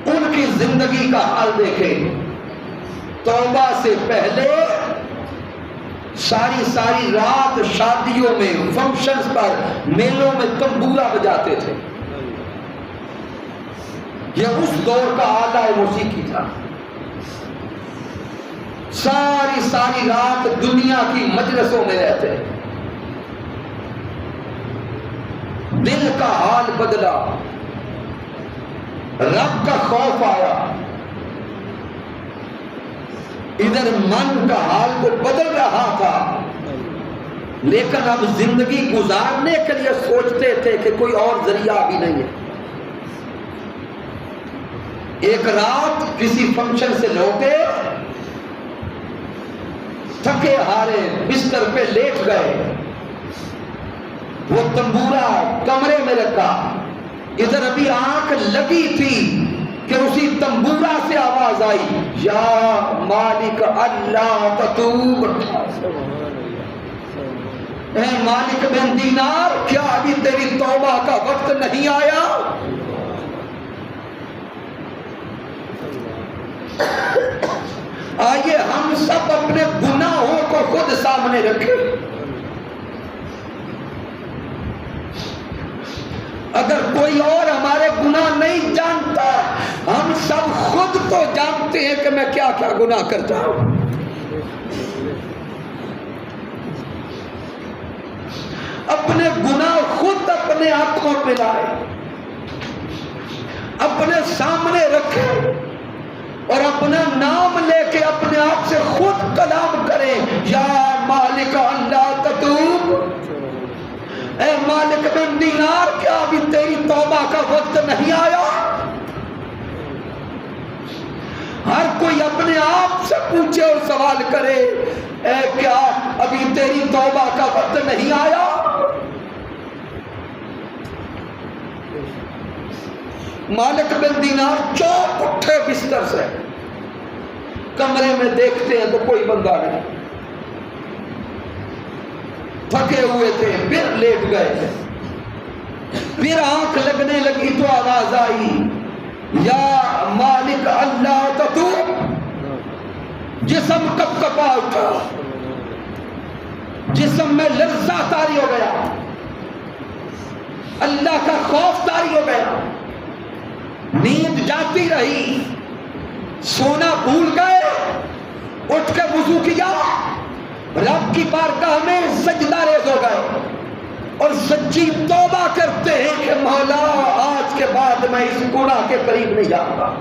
ان کی زندگی کا حال دیکھیں۔ توبہ سے پہلے ساری رات شادیوں میں، فنکشنز پر، میلوں میں تنبورا بجاتے تھے، یہ اس دور کا آلہ موسیقی تھا۔ ساری رات دنیا کی مجلسوں میں رہتے، دل کا حال بدلا، رب کا خوف آیا، ادھر من کا حال کو بدل رہا تھا، لیکن اب زندگی گزارنے کے لیے سوچتے تھے کہ کوئی اور ذریعہ بھی نہیں ہے۔ ایک رات کسی فنکشن سے لوٹے، تھکے ہارے بستر پہ لیٹ گئے، وہ تنبورا کمرے میں رکھا، ادھر ابھی آنکھ لگی تھی کہ اسی تنبورا سے آواز آئی، یا مالک اللہ تتوب، اے مالک بن دینار، کیا ابھی تیری توبہ کا وقت نہیں آیا؟ آئیے ہم سب اپنے گناہوں کو خود سامنے رکھیں۔ اگر کوئی اور ہمارے گناہ نہیں جانتا، ہم سب خود تو جانتے ہیں کہ میں کیا کیا گناہ کرتا ہوں۔ اپنے گناہ خود اپنے آنکھوں پہ لائے، اپنے سامنے رکھے، اور اپنا نام لے کے اپنے آپ سے خود کلام کریں، یا مالک اللہ تتوب، اے مالک بن دینار کیا ابھی تیری توبہ کا وقت نہیں آیا؟ ہر کوئی اپنے آپ سے پوچھے اور سوال کرے، اے کیا ابھی تیری توبہ کا وقت نہیں آیا؟ مالک بن دینار چوک اٹھے بستر سے، کمرے میں دیکھتے ہیں تو کوئی بندہ نہیں، تھکے ہوئے تھے، پھر لیٹ گئے، پھر آنکھ لگنے لگی تو آواز آئی، یا مالک اللہ تتوب۔ جسم کپ کپا اٹھا، جسم میں لرزہ طاری ہو گیا، اللہ کا خوف طاری ہو گیا، نیند جاتی رہی، سونا بھول گئے، اٹھ کے وضو کیا، رب کی بارگاہ میں سجدہ ریز ہو گئے اور سچی توبہ کرتے ہیں کہ مولا آج کے بعد میں اس گناہ کے قریب نہیں جاؤں گا۔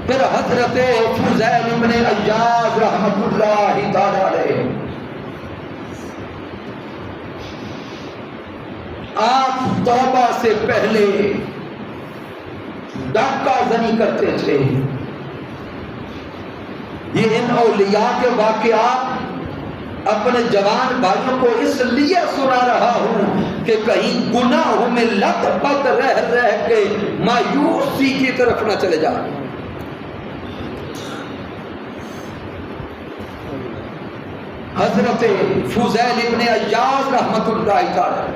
پھر حضرت فضیل بن عیاض رحمت اللہ تعالی علیہ، آپ توبہ سے پہلے ڈاکہ زنی کرتے تھے۔ یہ ان اولیاء کے واقعات اپنے جوان بھائیوں کو اس لیے سنا رہا ہوں کہ کہیں گناہوں میں لت پت رہ کے مایوسی کی طرف نہ چلے جائیں۔ حضرت فضیل ابن عیاض رحمت اللہ تعالی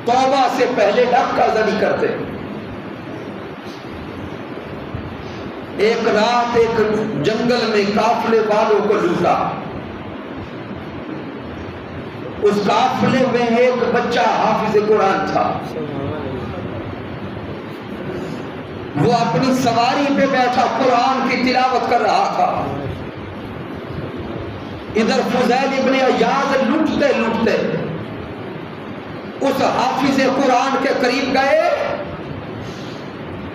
توبہ سے پہلے ڈاکہ زنی کرتے۔ ایک رات ایک جنگل میں قافلے والوں کو لوٹا، اس قافلے میں ایک بچہ حافظ قرآن تھا، وہ اپنی سواری پہ بیٹھا قرآن کی تلاوت کر رہا تھا۔ ادھر فضیل ابن عیاض لوٹتے لوٹتے اس حافظ قرآن کے قریب گئے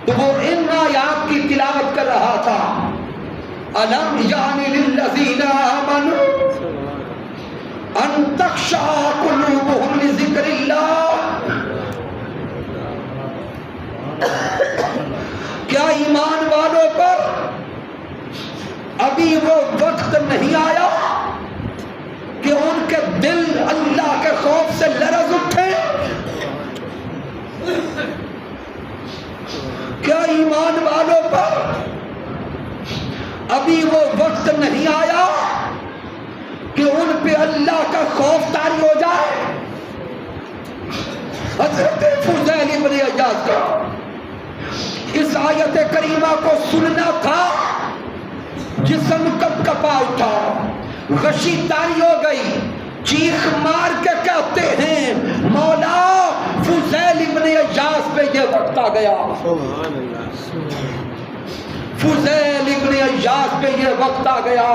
تو وہ ان آیات کی تلاوت کر رہا تھا، الم یعنی للذین آمنوا ان تخشع قلوبهم لذکر اللہ، کیا ایمان والوں پر ابھی وہ وقت نہیں آیا کہ ان کے دل اللہ کے خوف سے لرز اٹھے؟ کیا ایمان والوں پر ابھی وہ وقت نہیں آیا کہ ان پہ اللہ کا خوف طاری ہو جائے؟ حضرت فضیل ابن عیاض کا اس آیت کریمہ کو سننا تھا، جسم کپ کپا اٹھا، غشی طاری ہو گئی، چیخ مار کے کہتے ہیں مولا فضیل ابن عیاض پہ یہ وقت آ گیا، فضیل ابن عیاض پہ یہ وقت آ گیا۔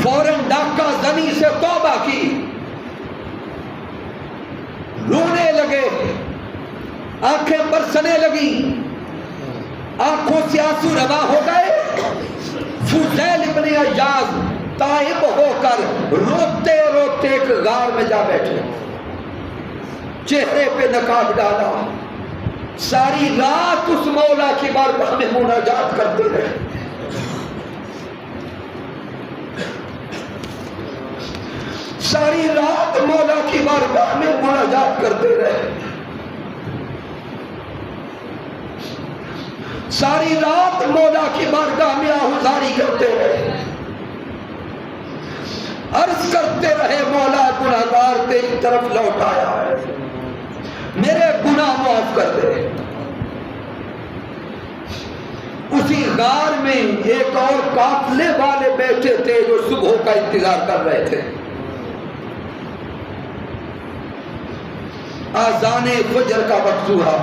فوراً ڈاکہ زنی سے توبہ کی، رونے لگے، آنکھیں برسنے لگی، آنکھوں سے آنسو روا ہو گئے۔ فضیل ابن عیاض تائب ہو کر روتے روتے ایک غار میں جا بیٹھے، چہرے پہ نقاب ڈالا، ساری رات اس مولا کی بارگاہ میں مناجات کرتے رہے۔ ساری رات مولا کی بارگاہ میں مناجات کرتے رہے، ساری رات مولا کی بارگاہ میں آہوزاری کرتے رہے، عرض کرتے رہے مولا گناہگار تیری طرف لوٹ آیا ہے، میرے گناہ معاف کر دے۔ اسی غار میں ایک اور قافلے والے بیٹھے تھے جو صبح کا انتظار کر رہے تھے۔ آذان فجر کا وقت ہوا،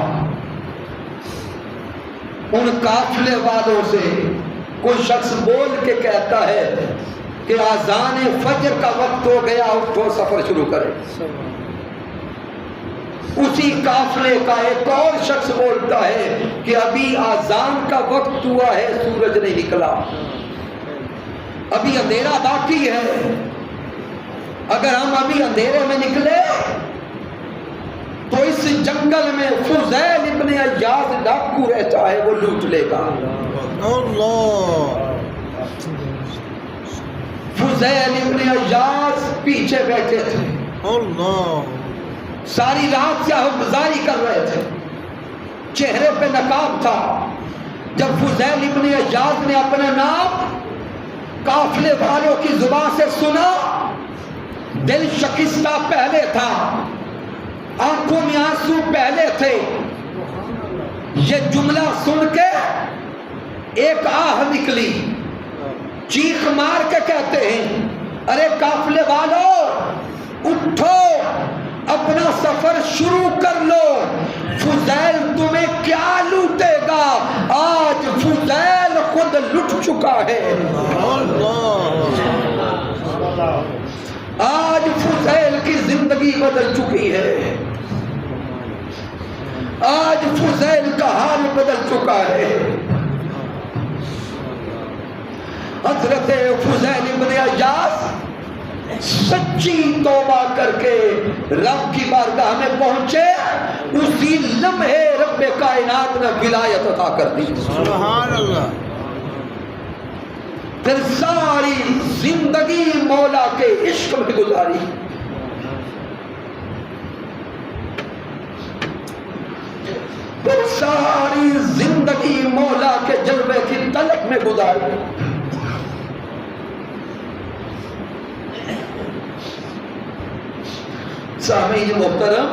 ان قافلے والوں سے کوئی شخص بول کے کہتا ہے کہ اذان فجر کا وقت ہو گیا، اٹھو سفر شروع کرے۔ اسی قافلے کا ایک اور شخص بولتا ہے کہ ابھی اذان کا وقت ہوا ہے، سورج نہیں نکلا، ابھی اندھیرا باقی ہے، اگر ہم ابھی اندھیرے میں نکلے تو اس جنگل میں فضیل ابن عیاض ڈاکو رہتا ہے، وہ لوٹ لے گا۔ فضیل ابن عیاض پیچھے بیٹھے تھے، ساری رات سیاہ گزاری کر رہے تھے، چہرے پہ نقاب تھا۔ جب فضیل ابن عیاض نے اپنا نام قافلے والوں کی زبان سے سنا، دل شکستہ پہلے تھا، آنکھوں میں آنسو پہلے تھے۔ یہ جملہ سن کے ایک آہ نکلی، چیخ مار کے کہتے ہیں ارے قافلے والوں اٹھو، اپنا سفر شروع کر لو، فضیل تمہیں کیا لوٹے گا، آج فضیل خود لٹ چکا ہے، آج فضیل کی زندگی بدل چکی ہے، آج فضیل کا حال بدل چکا ہے۔ حضرت فضیل ابن عیاض سچی توبہ کر کے رب کی بارگاہ میں پہنچے، اسی لمحے رب کائنات نے ولایت عطا کر دی، سبحان اللہ۔ پھر ساری زندگی مولا کے عشق میں گزاری۔ پھر ساری زندگی مولا کے جلوے کی طلب میں گزاری۔ سامعین محترم،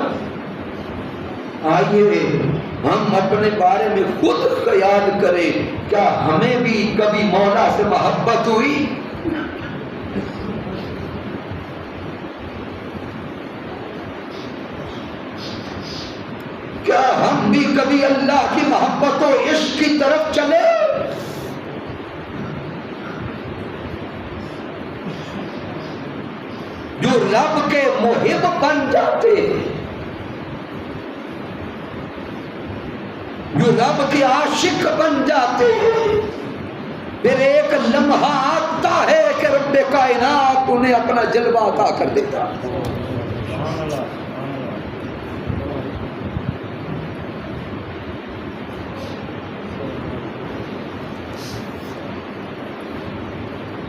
آئیے ہم اپنے بارے میں خود خیال کریں، کیا ہمیں بھی کبھی مولا سے محبت ہوئی؟ کیا ہم بھی کبھی اللہ کی محبت و عشق کی طرف چلے؟ جو رب کے محب بن جاتے ہیں، جو رب کے عاشق بن جاتے ہیں، پھر ایک لمحہ آتا ہے کہ رب کائنات انہیں اپنا جلوہ عطا کر دیتا۔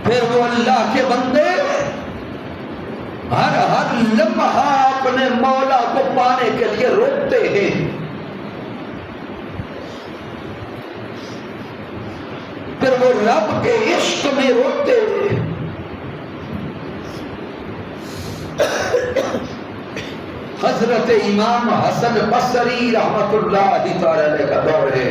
پھر وہ اللہ کے بندے ہر لمحہ اپنے مولا کو پانے کے لیے روکتے ہیں۔ پھر وہ رب کے عشق میں روتے ہیں۔ حضرت امام حسن بصری رحمت اللہ تعالی علیہ کا دور ہے۔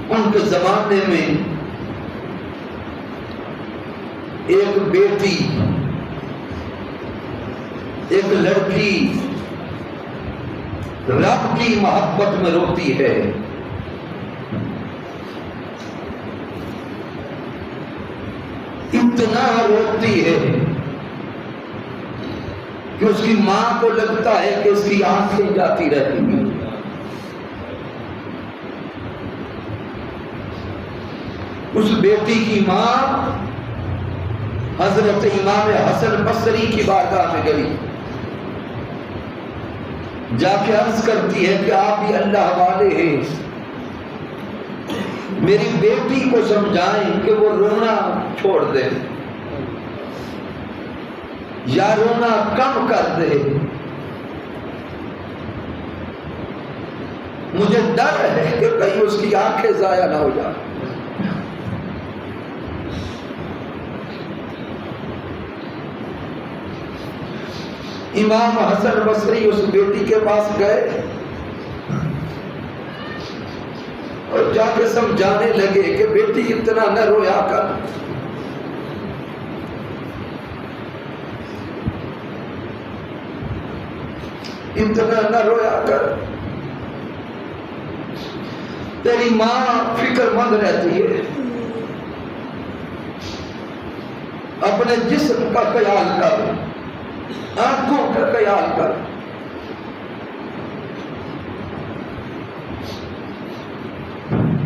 ان کے زمانے میں ایک بیٹی، ایک لڑکی رب کی محبت میں روتی ہے۔ اتنا روتی ہے کہ اس کی ماں کو لگتا ہے کہ اس کی آنکھیں جاتی رہتی ہیں۔ اس بیٹی کی ماں حضرت امام حسن بصری کی بارگاہ میں گئی، جا کے عرض کرتی ہے کہ آپ بھی اللہ والے ہیں، میری بیٹی کو سمجھائیں کہ وہ رونا چھوڑ دے یا رونا کم کر دے، مجھے ڈر ہے کہ کہیں اس کی آنکھیں ضائع نہ ہو جائیں۔ امام حسن بصری اس بیٹی کے پاس گئے اور جا کے سمجھانے لگے کہ بیٹی اتنا نہ رویا کر، اتنا نہ رویا کر، تیری ماں فکر مند رہتی ہے، اپنے جسم کا خیال کر، آنکھوں کا خیال کر۔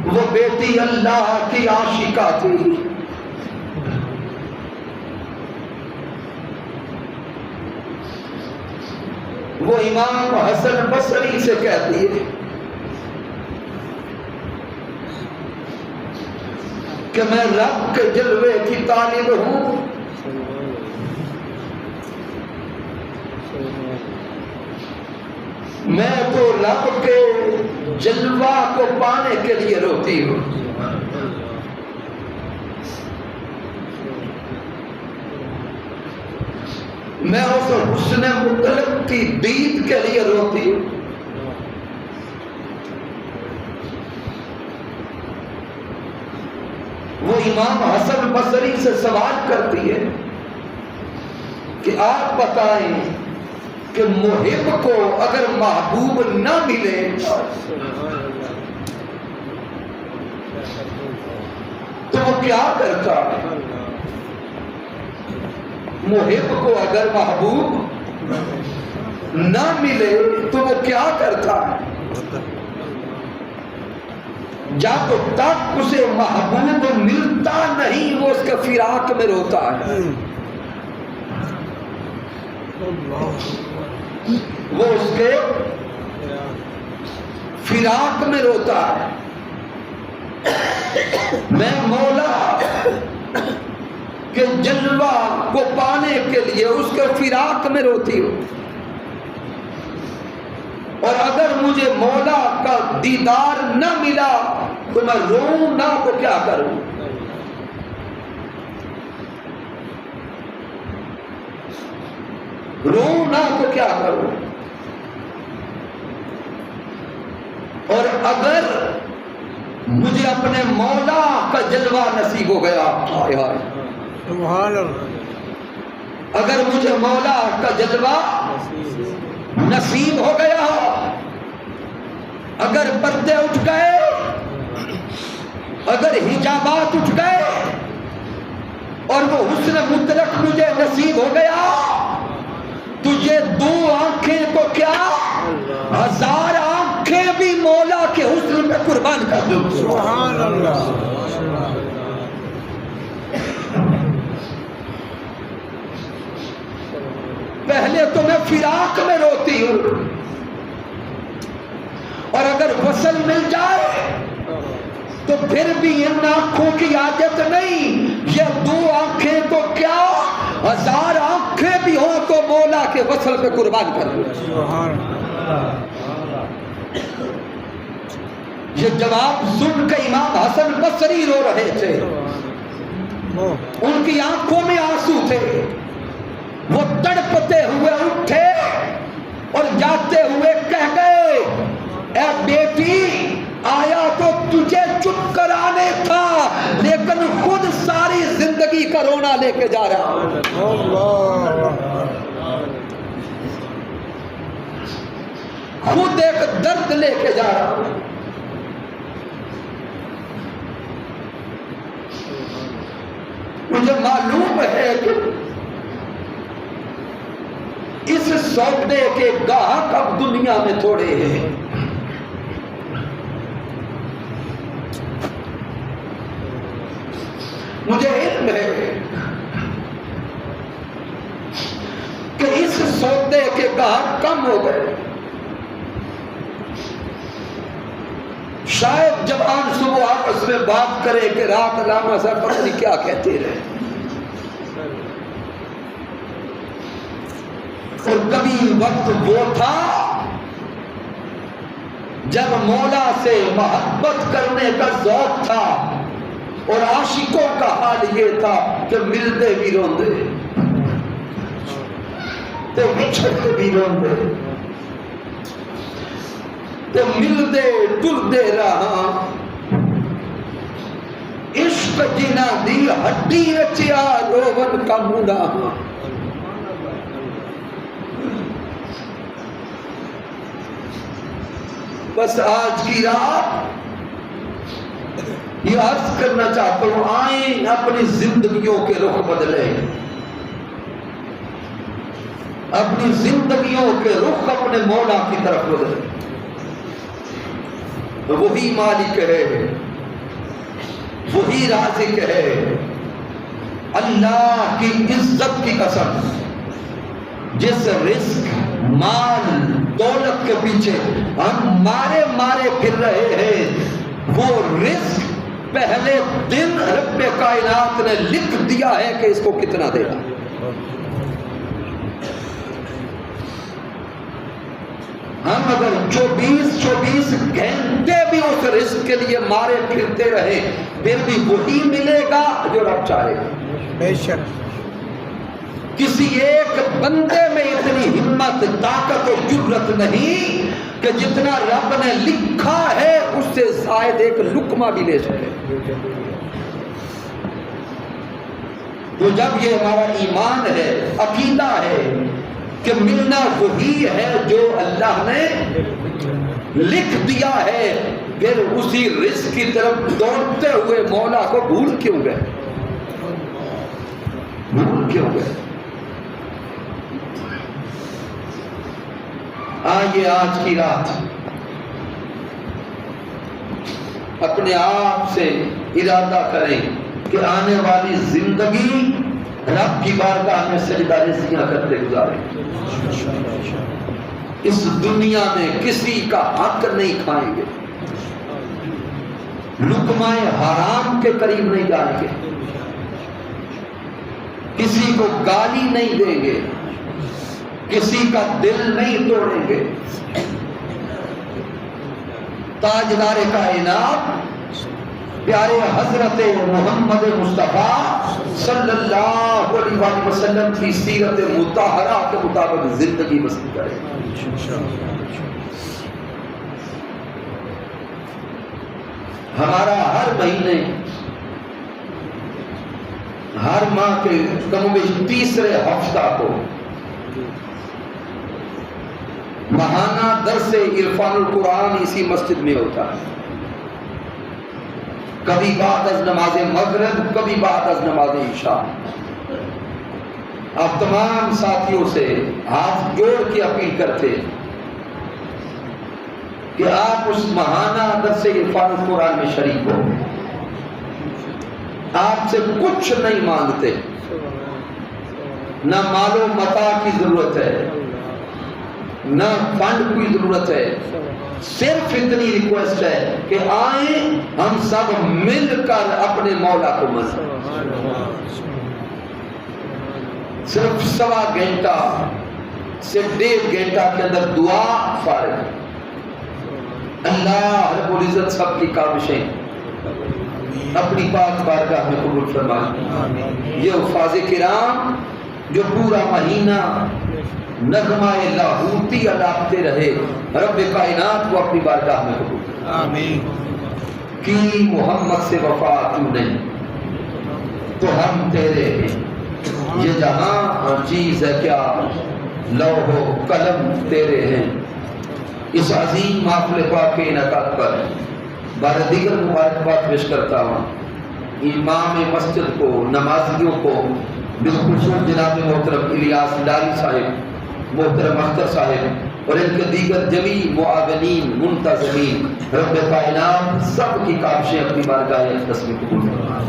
وہ بیٹی اللہ کی عاشقہ تھی، وہ امام حسن بصری سے کہتی ہے کہ میں رب کے جلوے کی طالب ہوں، میں تو رب کے جلوہ کو پانے کے لیے روتی ہوں۔ میں اس حسن مطلق کی دید کے لیے روتی ہوں۔ وہ امام حسن بصری سے سوال کرتی ہے کہ آپ بتائیں کہ محب کو اگر محبوب نہ ملے تو وہ کیا کرتا ہے؟ محب کو اگر محبوب نہ ملے تو وہ کیا کرتا ہے؟ جب تک اسے محبوب ملتا نہیں وہ اس کے فراق میں روتا ہے، وہ اس کے فراق میں روتا ہے۔ میں مولا کے جلوہ کو پانے کے لیے اس کے فراق میں روتی ہوں، اور اگر مجھے مولا کا دیدار نہ ملا تو میں روؤں نہ تو کیا کروں؟ روؤں نہ تو کیا کروں؟ اور اگر مجھے اپنے مولا کا جلوہ نصیب ہو گیا، سبحان اللہ، اگر مجھے مولا کا جلوہ نصیب ہو گیا، اگر پردے اٹھ گئے، اگر حجابات اٹھ گئے اور وہ حسن مطلق مجھے نصیب ہو گیا، تجھے دو آنکھیں تو کیا 1000 آنکھیں بھی مولا کے حسن پہ قربان کر دوں۔ سبحان اللہ، پہلے تو میں فراق میں روتی ہوں، اور اگر وصل مل جائے تو پھر بھی ان آنکھوں کی حاجت نہیں، یہ 2 آنکھیں تو کیا 1000 آنکھیں بھی ہوں تو مولا کے وصل پہ قربان کر دوں۔ سبحان یہ جواب سن کے امام حسن بصری رو رہے تھے، ان کی آنکھوں میں آنسو تھے، وہ تڑپتے ہوئے اٹھے اور جاتے ہوئے کہہ گئے، اے بیٹی آیا تو تجھے چپ کرانے تھا، لیکن خود ساری زندگی کا رونا لے کے جا رہا ہوں۔ خود ایک درد لے کے جا رہا ہوں۔ مجھے معلوم ہے کہ اس سودے کے گاہک اب دنیا میں تھوڑے ہیں، مجھے علم ہے کہ اس سودے کے گاہک کم ہو گئے۔ شاید جوان صبح آپس میں بات کرے کہ رات علامہ صاحب پتہ نہیں کیا کہتے رہے، اور کبھی وقت وہ تھا جب مولا سے محبت کرنے کا ذوق تھا، اور عاشقوں کا حال یہ تھا کہ ملتے بھی روندے تو بچھڑتے بھی روندے، تو ملتے ٹردے رہا، عشق جنا دی ہڈی رچیا روون کا مولا۔ بس آج کی رات یہ عرض کرنا چاہتا ہوں، آئیں اپنی زندگیوں کے رخ بدلیں، اپنی زندگیوں کے رخ اپنے مولا کی طرف بدلیں۔ وہی مالک ہے، وہی رازق ہے۔ اللہ کی عزت کی قسم، جس رزق مال دولت کے پیچھے ہم مارے پھر رہے ہیں، وہ رزق پہلے دن رب کائنات نے لکھ دیا ہے کہ اس کو کتنا دے گا۔ ہم اگر 24 گھنٹے بھی اس رزق کے لیے مارے پھرتے رہے، پھر بھی وہی ملے گا جو رب چاہے گا۔ بے شک کسی ایک بندے میں اتنی ہمت، طاقت اور جرت نہیں کہ جتنا رب نے لکھا ہے اس سے زائد ایک لقمہ بھی لے سکے۔ تو جب یہ ہمارا ایمان ہے، عقیدہ ہے کہ ملنا وہی ہے جو اللہ نے لکھ دیا ہے، پھر اسی رزق کی طرف دوڑتے ہوئے مولا کو بھول کیوں گئے؟ بھول کیوں گئے؟ آئیے آج کی رات اپنے آپ سے ارادہ کریں کہ آنے والی زندگی رب کی بارگاہ میں سجدہ رسیاں کرتے گزاریں۔ اس دنیا میں کسی کا حق نہیں کھائیں گے، لقمہ حرام کے قریب نہیں جائیں گے، کسی کو گالی نہیں دیں گے، کسی کا دل نہیں توڑیں گے۔ تاجدار کائنات پیارے حضرت محمد مصطفیٰ صلی اللہ علیہ وسلم کی سیرت مطہرہ کے مطابق زندگی بسر کرے۔ ہمارا ہر مہینے، ہر ماہ کے کم و بیش تیسرے ہفتہ کو ماہانہ درس عرفان القرآن اسی مسجد میں ہوتا ہے، کبھی بعد از نماز مغرب، کبھی بعد از نماز عشاء۔ آپ تمام ساتھیوں سے ہاتھ جوڑ کے اپیل کرتے کہ آپ اس ماہانہ درس عرفان القرآن میں شریک ہو۔ آپ سے کچھ نہیں مانگتے، نہ مال و متاع کی ضرورت ہے، نہ فنڈ کی ضرورت ہے، صرف اتنی ریکویسٹ ہے کہ آئیں ہم سب مل کر اپنے مولا کو منائیں۔ صرف 1.25 گھنٹہ سے 1.5 گھنٹہ کے اندر دعا فارغ۔ اللہ رب العزت سب کی کاوشیں اپنی پاک بارگاہ میں قبول فرمائے۔ یہ حفاظ کرام جو پورا مہینہ نغمہ لاہوتی الاپتے رہے، رب کائنات کو اپنی بارگاہ میں قبول کرے۔ آمین۔ کی محمد سے وفا تو نہیں تو ہم تیرے ہیں، یہ جہاں چیز ہے کیا، لوح و قلم تیرے ہیں۔ اس عظیم محفل پاک کے انعقاد پر بار دیگر مبارکباد پیش کرتا ہوں امام مسجد کو، نمازیوں کو، بالخصوص جناب محترم الیاس لاری صاحب، محترم اختر صاحب اور ان کے دیگر جمیع معاونین، منتظمین، رب کائنات سب کی کاوشیں اپنی بارگاہ اقدس میں قبول فرمائے۔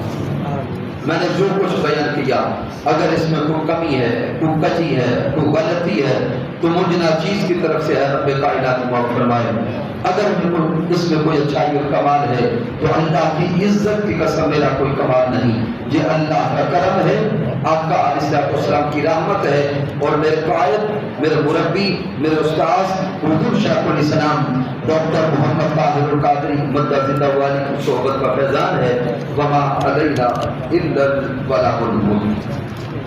میں نے جو کچھ بیان کیا اگر اس میں کوئی کمی ہے، کوئی کجی ہے، کوئی غلطی ہے تو مجھ ناچیز کی طرف سے ہے، رب کائنات معاف فرمائے۔ اگر اس میں کوئی اچھائی اور کمال ہے تو اللہ کی عزت کی قسم میرا کوئی کمال نہیں، یہ اللہ کا کرم ہے، آپ کا علیہ السلام کی رحمت ہے، اور میرے قائد، میرے مربی، میرے استاذ حضور شیخ الاسلام ڈاکٹر محمد طاہر القادری مدہ زندہ والی کی صحبت کا فیضان ہے۔ وما علینا الا البلاغ المبین۔